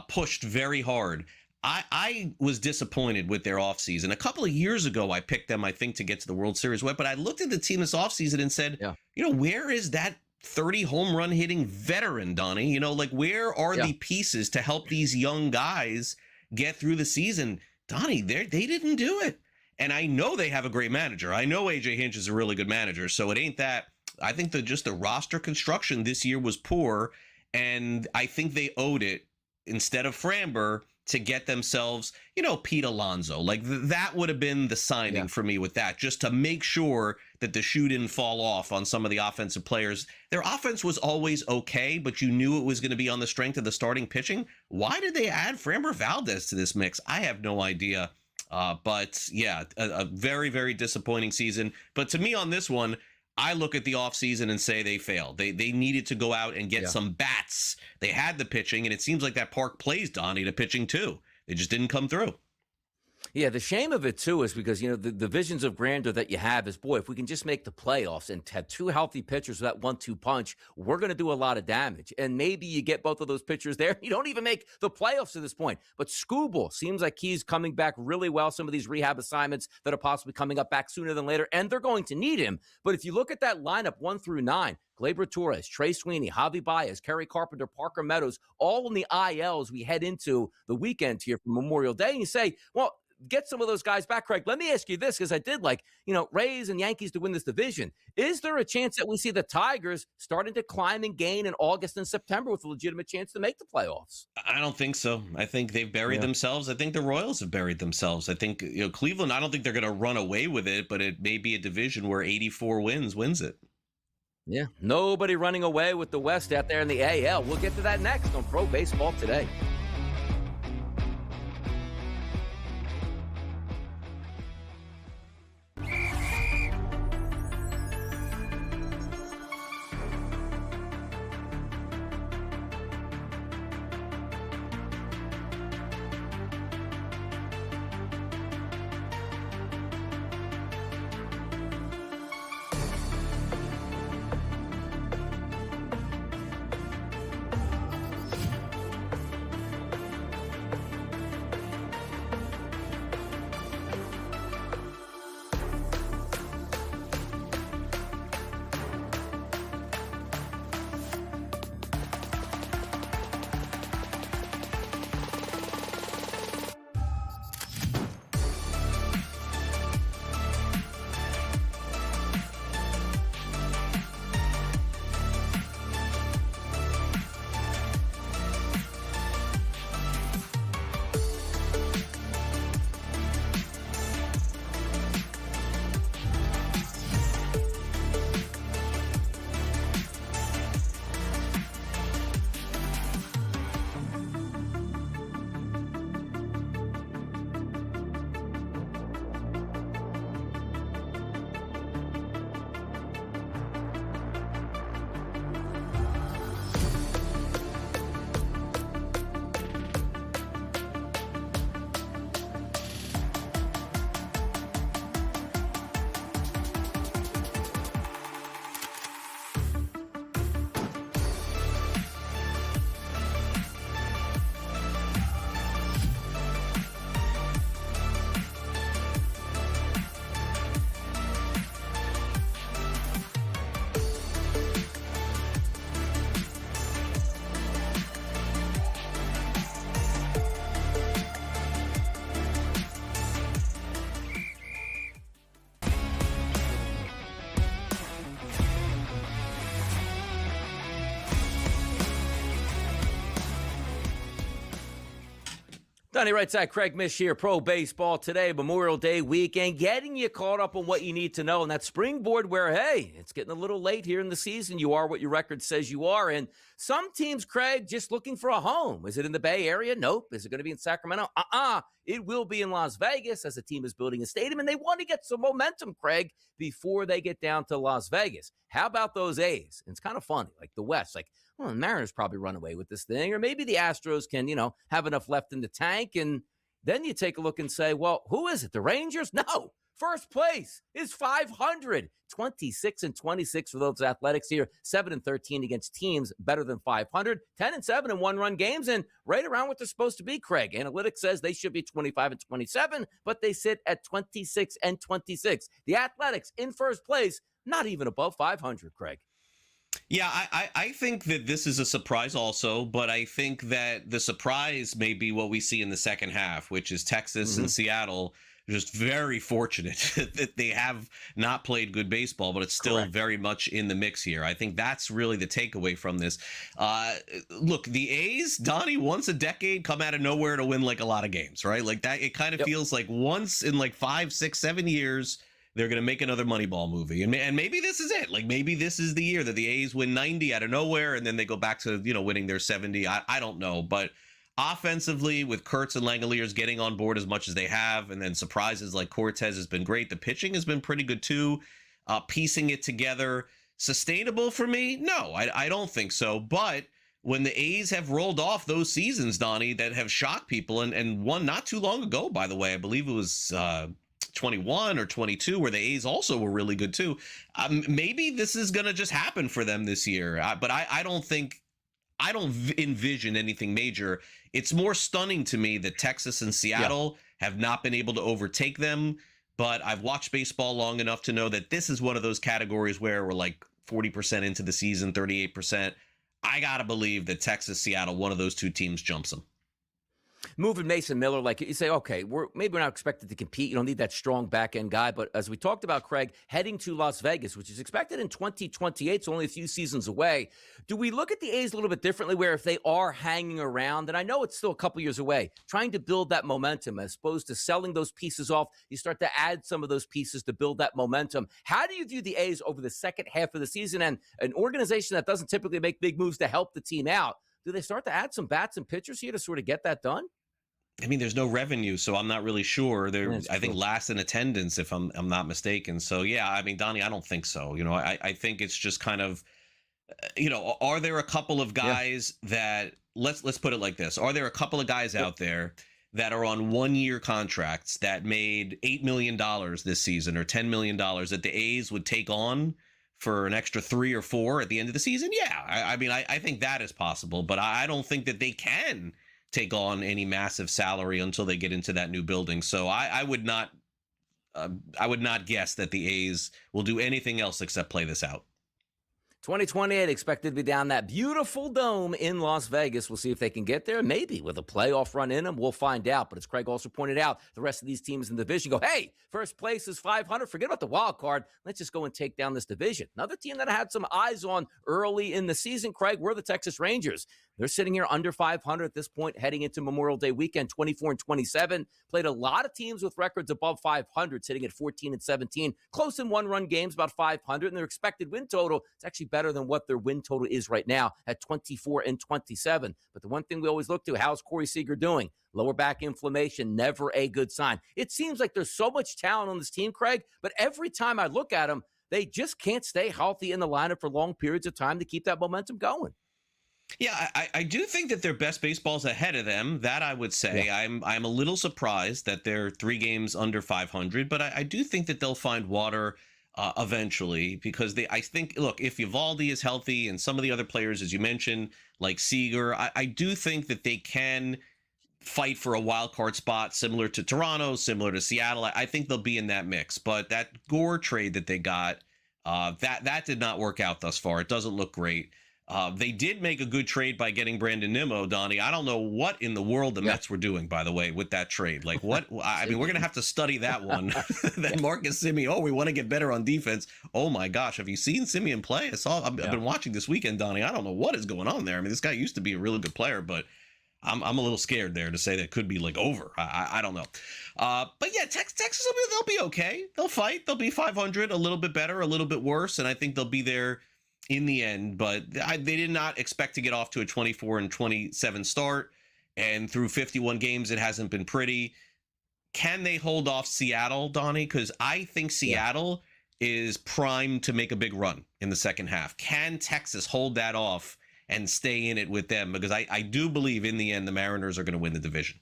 pushed very hard. I was disappointed with their offseason. A couple of years ago, I picked them, I think, to get to the World Series. But I looked at the team this offseason and said, where is that 30 home run hitting veteran, Donnie? Where are the pieces to help these young guys get through the season? Donnie, they didn't do it. And I know they have a great manager. I know A.J. Hinch is a really good manager. So it ain't that. I think just the roster construction this year was poor. And I think they owed it, instead of Framber, to get themselves, Pete Alonso. That would have been the signing for me with that, just to make sure that the shoe didn't fall off on some of the offensive players. Their offense was always okay, but you knew it was going to be on the strength of the starting pitching. Why did they add Framber Valdez to this mix? I have no idea. But yeah, a very, very disappointing season. But to me on this one, I look at the offseason and say they failed. They needed to go out and get some bats. They had the pitching, and it seems like that Park plays, Donnie, to pitching too. They just didn't come through. Yeah, the shame of it, too, is because, the visions of grandeur that you have is, boy, if we can just make the playoffs and have two healthy pitchers with that 1-2 punch, we're going to do a lot of damage. And maybe you get both of those pitchers there. You don't even make the playoffs at this point. But Scooble seems like he's coming back really well. Some of these rehab assignments that are possibly coming up back sooner than later, and they're going to need him. But if you look at that lineup 1-9, Gleyber Torres, Trey Sweeney, Javi Baez, Kerry Carpenter, Parker Meadows, all in the IL as we head into the weekend here for Memorial Day. And you say, well, get some of those guys back. Craig, let me ask you this, because I did like, Rays and Yankees to win this division. Is there a chance that we see the Tigers starting to climb and gain in August and September with a legitimate chance to make the playoffs? I don't think so. I think they've buried themselves. I think the Royals have buried themselves. I think, Cleveland, I don't think they're going to run away with it, but it may be a division where 84 wins it. Yeah, nobody running away with the West out there in the AL. We'll get to that next on Pro Baseball Today. Donnie, Rightside, Craig Mish here, Pro Baseball Today, Memorial Day weekend, getting you caught up on what you need to know in that springboard where, hey, it's getting a little late here in the season. You are what your record says you are. And some teams, Craig, just looking for a home. Is it in the Bay Area? Nope. Is it going to be in Sacramento? It will be in Las Vegas as the team is building a stadium, and they want to get some momentum, Craig, before they get down to Las Vegas. How about those A's? And it's kind of funny, like the West, like, well, the Mariners probably run away with this thing, or maybe the Astros can, have enough left in the tank. And then you take a look and say, well, who is it? The Rangers? No. First place is 500, 26-26 for those Athletics here, 7-13 against teams better than 500, 10-7 in one-run games, and right around what they're supposed to be, Craig. Analytics says they should be 25-27, but they sit at 26-26. The Athletics in first place, not even above 500, Craig. Yeah, I think that this is a surprise also, but I think that the surprise may be what we see in the second half, which is Texas and Seattle just very fortunate that they have not played good baseball, but it's still very much in the mix here. I think that's really the takeaway from this. Look, the A's, Donnie, once a decade come out of nowhere to win like a lot of games, right? Like that, it kind of feels like once in like 5, 6, 7 years, they're going to make another Moneyball movie. And maybe this is it. Like maybe this is the year that the A's win 90 out of nowhere and then they go back to, winning their 70. I don't know. But offensively, with Kurtz and Langoliers getting on board as much as they have, and then surprises like Cortez has been great. The pitching has been pretty good too. Piecing it together. Sustainable for me? No, I don't think so. But when the A's have rolled off those seasons, Donnie, that have shocked people, and one not too long ago, by the way, I believe it was 21 or 22, where the A's also were really good too. Maybe this is going to just happen for them this year. But I don't envision anything major. It's more stunning to me that Texas and Seattle have not been able to overtake them. But I've watched baseball long enough to know that this is one of those categories where we're like 40% into the season, 38%. I got to believe that Texas, Seattle, one of those two teams jumps them. moving Mason Miller, like you say, okay, maybe we're not expected to compete. You don't need that strong back-end guy. But as we talked about, Craig, heading to Las Vegas, which is expected in 2028, so only a few seasons away, do we look at the A's a little bit differently where if they are hanging around, and I know it's still a couple years away, trying to build that momentum as opposed to selling those pieces off, you start to add some of those pieces to build that momentum. How do you view the A's over the second half of the season, and an organization that doesn't typically make big moves to help the team out? Do they start to add some bats and pitchers here to sort of get that done? I mean, there's no revenue, so I'm not really sure. They're, I think, last in attendance, if I'm not mistaken. So, yeah, I mean, Donnie, I don't think so. I think it's just kind of, are there a couple of guys that, let's put it like this. Are there a couple of guys out there that are on one-year contracts that made $8 million this season or $10 million that the A's would take on for an extra 3 or 4 at the end of the season? Yeah, I think that is possible, but I don't think that they can take on any massive salary until they get into that new building. So I would not guess that the A's will do anything else except play this out. 2028 expected to be down that beautiful dome in Las Vegas. We'll see if they can get there. Maybe with a playoff run in them. We'll find out. But as Craig also pointed out, the rest of these teams in the division go, hey, first place is 500. Forget about the wild card. Let's just go and take down this division. Another team that I had some eyes on early in the season, Craig, were the Texas Rangers. They're sitting here under 500 at this point, heading into Memorial Day weekend, 24-27. Played a lot of teams with records above 500, sitting at 14-17. Close in one-run games, about 500. And their expected win total is actually better than what their win total is right now at 24-27. But the one thing we always look to, how's Corey Seager doing? Lower back inflammation, never a good sign. It seems like there's so much talent on this team, Craig, but every time I look at them, they just can't stay healthy in the lineup for long periods of time to keep that momentum going. Yeah, I do think that their best baseball's ahead of them. That I would say. Yeah. I'm a little surprised that they're 3 games under 500, but I do think that they'll find water eventually, because I think, look, if Eovaldi is healthy and some of the other players, as you mentioned, like Seager, I do think that they can fight for a wild card spot similar to Toronto, similar to Seattle. I think they'll be in that mix. But that Gore trade that they got, that did not work out thus far. It doesn't look great. They did make a good trade by getting Brandon Nimmo, Donnie. I don't know what in the world the Mets were doing, by the way, with that trade. Like, what? I mean, we're going to have to study that one. That Marcus Semien, we want to get better on defense. Oh, my gosh. Have you seen Semien play? I've been watching this weekend, Donnie. I don't know what is going on there. I mean, this guy used to be a really good player, but I'm a little scared there to say that could be, like, over. I don't know. But, yeah, Texas, they'll be okay. They'll fight. They'll be 500, a little bit better, a little bit worse, and I think they'll be there in the end, but they did not expect to get off to a 24-27 start, and through 51 games, it hasn't been pretty. Can they hold off Seattle, Donnie? Because I think Seattle is primed to make a big run in the second half. Can Texas hold that off and stay in it with them? Because I do believe in the end, the Mariners are going to win the division.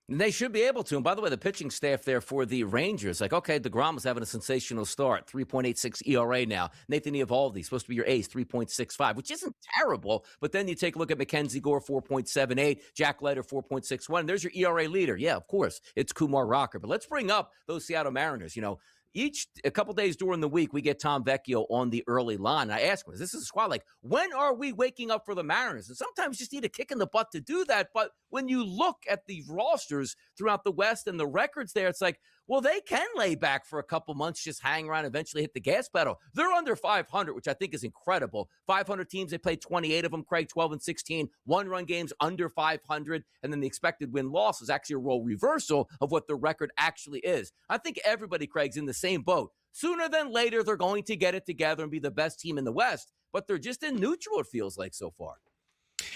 They should be able to. And by the way, the pitching staff there for the Rangers, like, okay, DeGrom was having a sensational start, 3.86 ERA now. Nathan Eovaldi, supposed to be your ace, 3.65, which isn't terrible. But then you take a look at Mackenzie Gore, 4.78, Jack Leiter, 4.61. There's your ERA leader. Yeah, of course, it's Kumar Rocker. But let's bring up those Seattle Mariners. A couple days during the week, we get Tom Vecchio on the early line. I ask him, this is a squad, like, when are we waking up for the Mariners? And sometimes you just need a kick in the butt to do that. But when you look at the rosters throughout the West and the records there, it's like, well, they can lay back for a couple months, just hang around, eventually hit the gas pedal. They're under 500, which I think is incredible. 500 teams, they played 28 of them, Craig, 12-16, one-run games under 500, and then the expected win-loss is actually a role reversal of what the record actually is. I think everybody, Craig's in the same boat. Sooner than later, they're going to get it together and be the best team in the West, but they're just in neutral, it feels like, so far.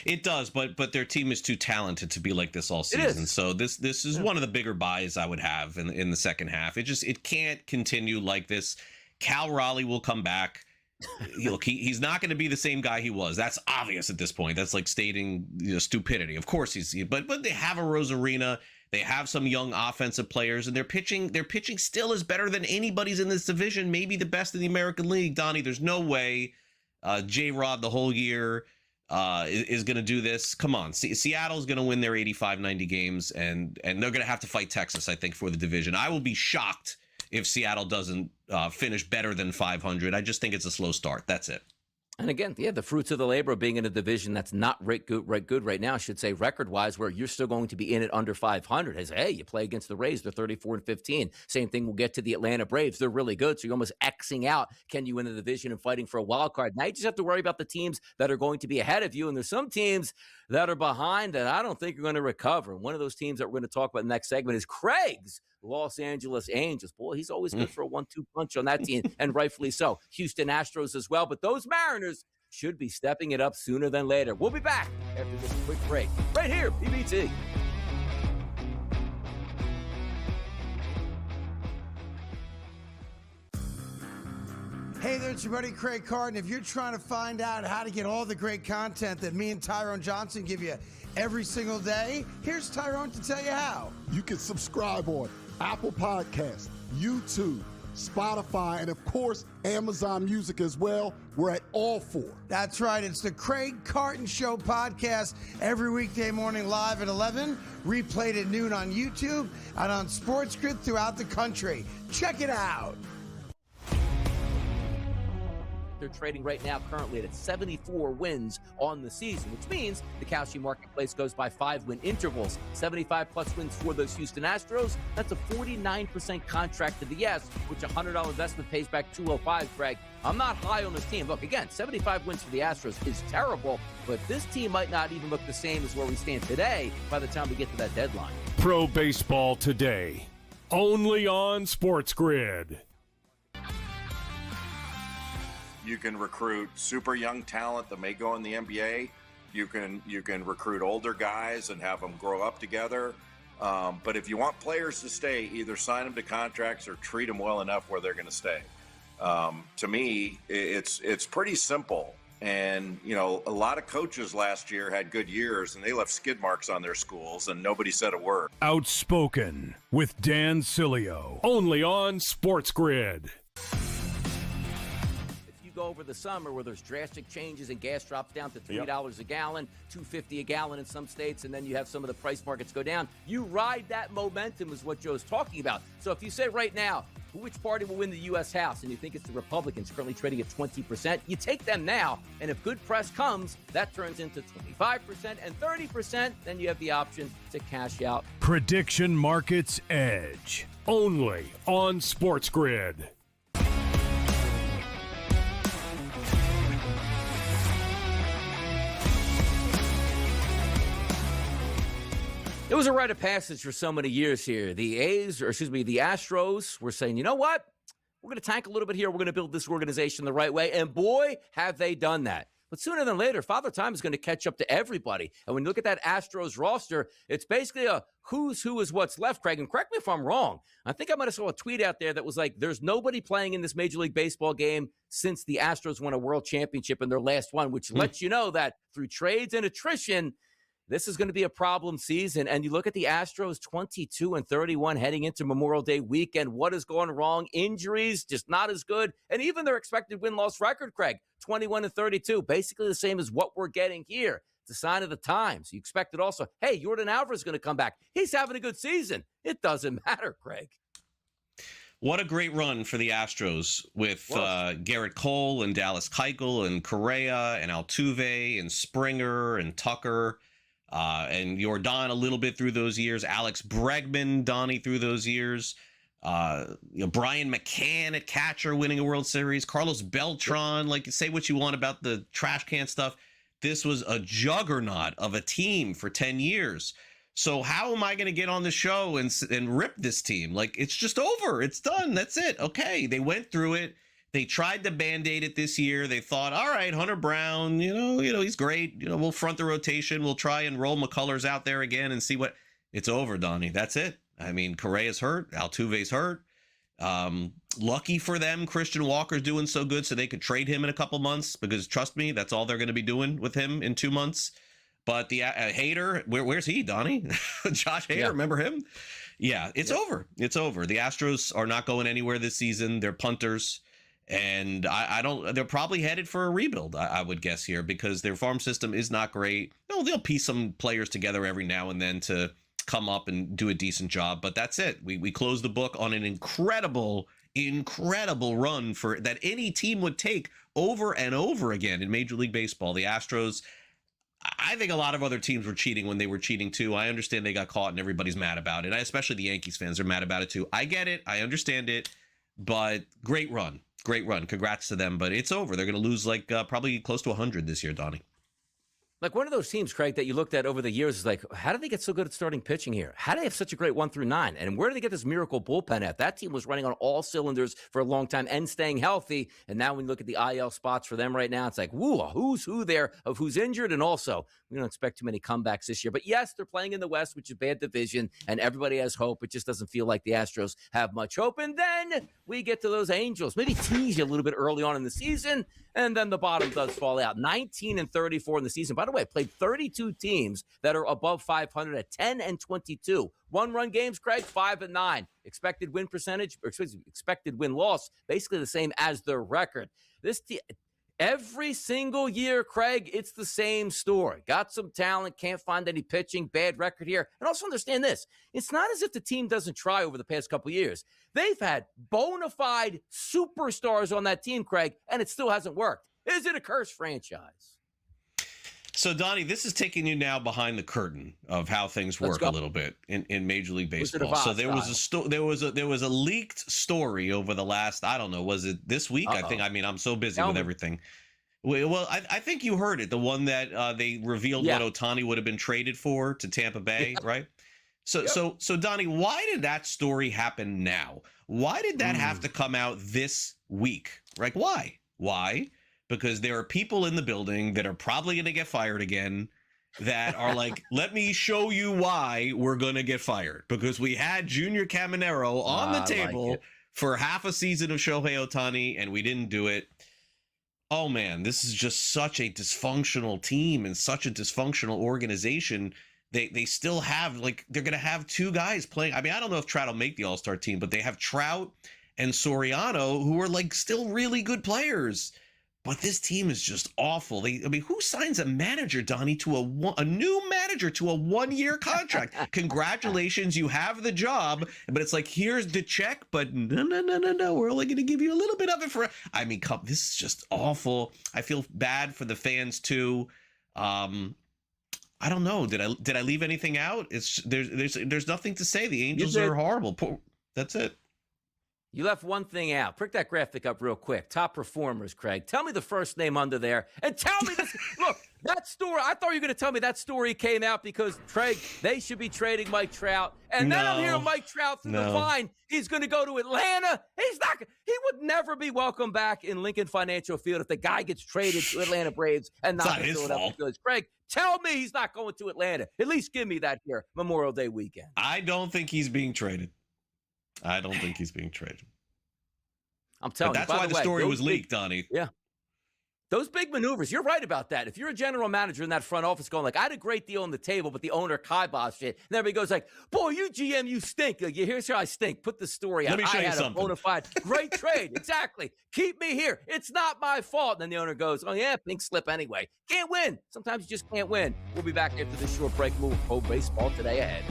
It does, but their team is too talented to be like this all season. So this is one of the bigger buys I would have in the second half. It can't continue like this. Cal Raleigh will come back. Look, he's not going to be the same guy he was. That's obvious at this point. That's like stating stupidity. Of course but they have a Rosarina. They have some young offensive players, and their pitching still is better than anybody's in this division. Maybe the best in the American League. Donnie, there's no way J-Rod the whole year is going to do this. Come on. Seattle's going to win their 85-90 games, and they're going to have to fight Texas, I think, for the division. I will be shocked if Seattle doesn't finish better than 500. I just think it's a slow start. That's it. And again, yeah, the fruits of the labor of being in a division that's not right good right now, I should say, record-wise, where you're still going to be in it under 500. As hey, you play against the Rays, they're 34-15. Same thing will get to the Atlanta Braves. They're really good, so you're almost Xing out, can you win the division and fighting for a wild card? Now you just have to worry about the teams that are going to be ahead of you, and there's some teams that are behind that I don't think are going to recover. One of those teams that we're going to talk about in the next segment is Craig's Los Angeles Angels. Boy, he's always good for a 1-2 punch on that team, and rightfully so. Houston Astros as well, but those Mariners should be stepping it up sooner than later. We'll be back after this quick break, right here, PBT. Hey there, it's your buddy Craig Carton. If you're trying to find out how to get all the great content that me and Tyrone Johnson give you every single day, here's Tyrone to tell you how. You can subscribe on Apple Podcasts, YouTube, Spotify, and of course, Amazon Music as well. We're at all four. That's right. It's the Craig Carton Show podcast every weekday morning live at 11, replayed at noon on YouTube and on SportsGrid throughout the country. Check it out. They're trading right now currently at 74 wins on the season, which means the Kalshi marketplace goes by 5-win intervals. 75-plus wins for those Houston Astros. That's a 49% contract to the yes, which a $100 investment pays back $205, Craig. I'm not high on this team. Look, again, 75 wins for the Astros is terrible, but this team might not even look the same as where we stand today by the time we get to that deadline. Pro Baseball Today, only on SportsGrid. You can recruit super young talent that may go in the NBA. You can recruit older guys and have them grow up together. But if you want players to stay, either sign them to contracts or treat them well enough where they're going to stay. To me, it's pretty simple. And, you know, a lot of coaches last year had good years and they left skid marks on their schools and nobody said a word. Outspoken with Dan Cilio, only on SportsGrid. Over the summer where there's drastic changes and gas drops down to $3 a gallon, $2.50 a gallon in some states, and then you have some of the price markets go down. You ride that momentum is what Joe's talking about. So if you say right now, which party will win the U.S. House, and you think it's the Republicans currently trading at 20%, you take them now, and if good press comes, that turns into 25% and 30%, then you have the option to cash out. Prediction Markets Edge, only on SportsGrid. It was a rite of passage for so many years here. The Astros were saying, you know what? We're going to tank a little bit here. We're going to build this organization the right way. And boy, have they done that. But sooner than later, Father Time is going to catch up to everybody. And when you look at that Astros roster, it's basically a who's who is what's left, Craig. And correct me if I'm wrong. I think I might have saw a tweet out there that was like, there's nobody playing in this Major League Baseball game since the Astros won a world championship in their last one, which lets you know that through trades and attrition, this is going to be a problem season. And you look at the Astros 22-31 heading into Memorial Day weekend. What is going wrong? Injuries, just not as good. And even their expected win-loss record, Craig, 21-32, basically the same as what we're getting here. It's a sign of the times. You expect it also. Hey, Jordan Alvarez is going to come back. He's having a good season. It doesn't matter, Craig. What a great run for the Astros with Garrett Cole and Dallas Keuchel and Correa and Altuve and Springer and Tucker. And Jordan a little bit through those years. Alex Bregman, Donnie through those years. Brian McCann at catcher winning a World Series. Carlos Beltran, like say what you want about the trash can stuff. This was a juggernaut of a team for 10 years. So how am I going to get on the show and rip this team? Like, it's just over. It's done. That's it. Okay. They went through it. They tried to Band-Aid it this year. They thought, all right, Hunter Brown, you know, he's great. You know, we'll front the rotation. We'll try and roll McCullers out there again and see what. It's over, Donnie. That's it. I mean, Correa's hurt. Altuve's hurt. Lucky for them, Christian Walker's doing so good so they could trade him in a couple months because, trust me, that's all they're going to be doing with him in 2 months. But the Hader, where's he, Donnie? Josh Hader, remember him? Yeah, it's over. It's over. The Astros are not going anywhere this season. They're punters. And I don't, they're probably headed for a rebuild, I would guess here, because their farm system is not great. No, they'll piece some players together every now and then to come up and do a decent job, but that's it. We close the book on an incredible incredible run for that any team would take over and over again in Major League Baseball. The Astros, I think a lot of other teams were cheating when they were cheating too. I understand they got caught and everybody's mad about it. Especially the Yankees fans are mad about it too. I get it. I understand it. But great run. Great run. Congrats to them. But it's over. They're going to lose like probably close to 100 this year, Donnie. Like one of those teams, Craig, that you looked at over the years is like, how did they get so good at starting pitching here? How do they have such a great 1 through 9? And where did they get this miracle bullpen at? That team was running on all cylinders for a long time and staying healthy. And now when you look at the IL spots for them right now, it's like, woo, who's who there of who's injured. And also, we don't expect too many comebacks this year. But yes, they're playing in the West, which is a bad division, and everybody has hope. It just doesn't feel like the Astros have much hope. And then we get to those Angels. Maybe tease you a little bit early on in the season, and then the bottom does fall out. 19-34 in the season. By the way, played 32 teams that are above 500 at 10-22. One-run games, Craig, 5-9. Expected win percentage, or expected win-loss, basically the same as their record. Every single year, Craig, it's the same story. Got some talent, can't find any pitching, bad record here. And also understand this. It's not as if the team doesn't try over the past couple years. They've had bona fide superstars on that team, Craig, and it still hasn't worked. Is it a cursed franchise? So, Donnie, this is taking you now behind the curtain of how things work a little bit in Major League Baseball. So there was a leaked story over the last, I don't know, was it this week? I'm so busy with everything. Well, I think you heard it. The one that they revealed what Ohtani would have been traded for to Tampa Bay, right? So Donnie, why did that story happen now? Why did that have to come out this week? Right? Why? Because there are people in the building that are probably going to get fired again that are like, let me show you why we're going to get fired. Because we had Junior Caminero on the table for half a season of Shohei Ohtani, and we didn't do it. Oh, man, this is just such a dysfunctional team and such a dysfunctional organization. They still have, like, they're going to have two guys playing. I mean, I don't know if Trout will make the All-Star team, but they have Trout and Soriano, who are, like, still really good players. But this team is just awful. Who signs a manager, Donnie, to a new manager to a 1-year contract? Congratulations, you have the job. But it's like, here's the check, but no. We're only going to give you a little bit of it for. I mean, this is just awful. I feel bad for the fans too. I don't know. Did I leave anything out? There's nothing to say. The Angels are horrible. That's it. You left one thing out. Prick that graphic up real quick. Top performers, Craig. Tell me the first name under there. And tell me this. Look, that story, I thought you were going to tell me that story came out because, Craig, they should be trading Mike Trout. And then I'm hearing Mike Trout through the vine. He's going to go to Atlanta. He would never be welcome back in Lincoln Financial Field if the guy gets traded to Atlanta Braves and not the Philadelphia Phillies. Craig, tell me he's not going to Atlanta. At least give me that here Memorial Day weekend. I don't think he's being traded. I'm telling you. That's why the story was leaked, Donnie. Yeah. Those big maneuvers, you're right about that. If you're a general manager in that front office going like, I had a great deal on the table, but the owner kiboshed it, and everybody goes like, boy, you GM, you stink. Like, here's how I stink. Put the story out. Let me show you A something. bona fide great trade. Exactly. Keep me here. It's not my fault. And then the owner goes, oh, yeah, pink slip anyway. Can't win. Sometimes you just can't win. We'll be back after this short break. We'll hold baseball today ahead.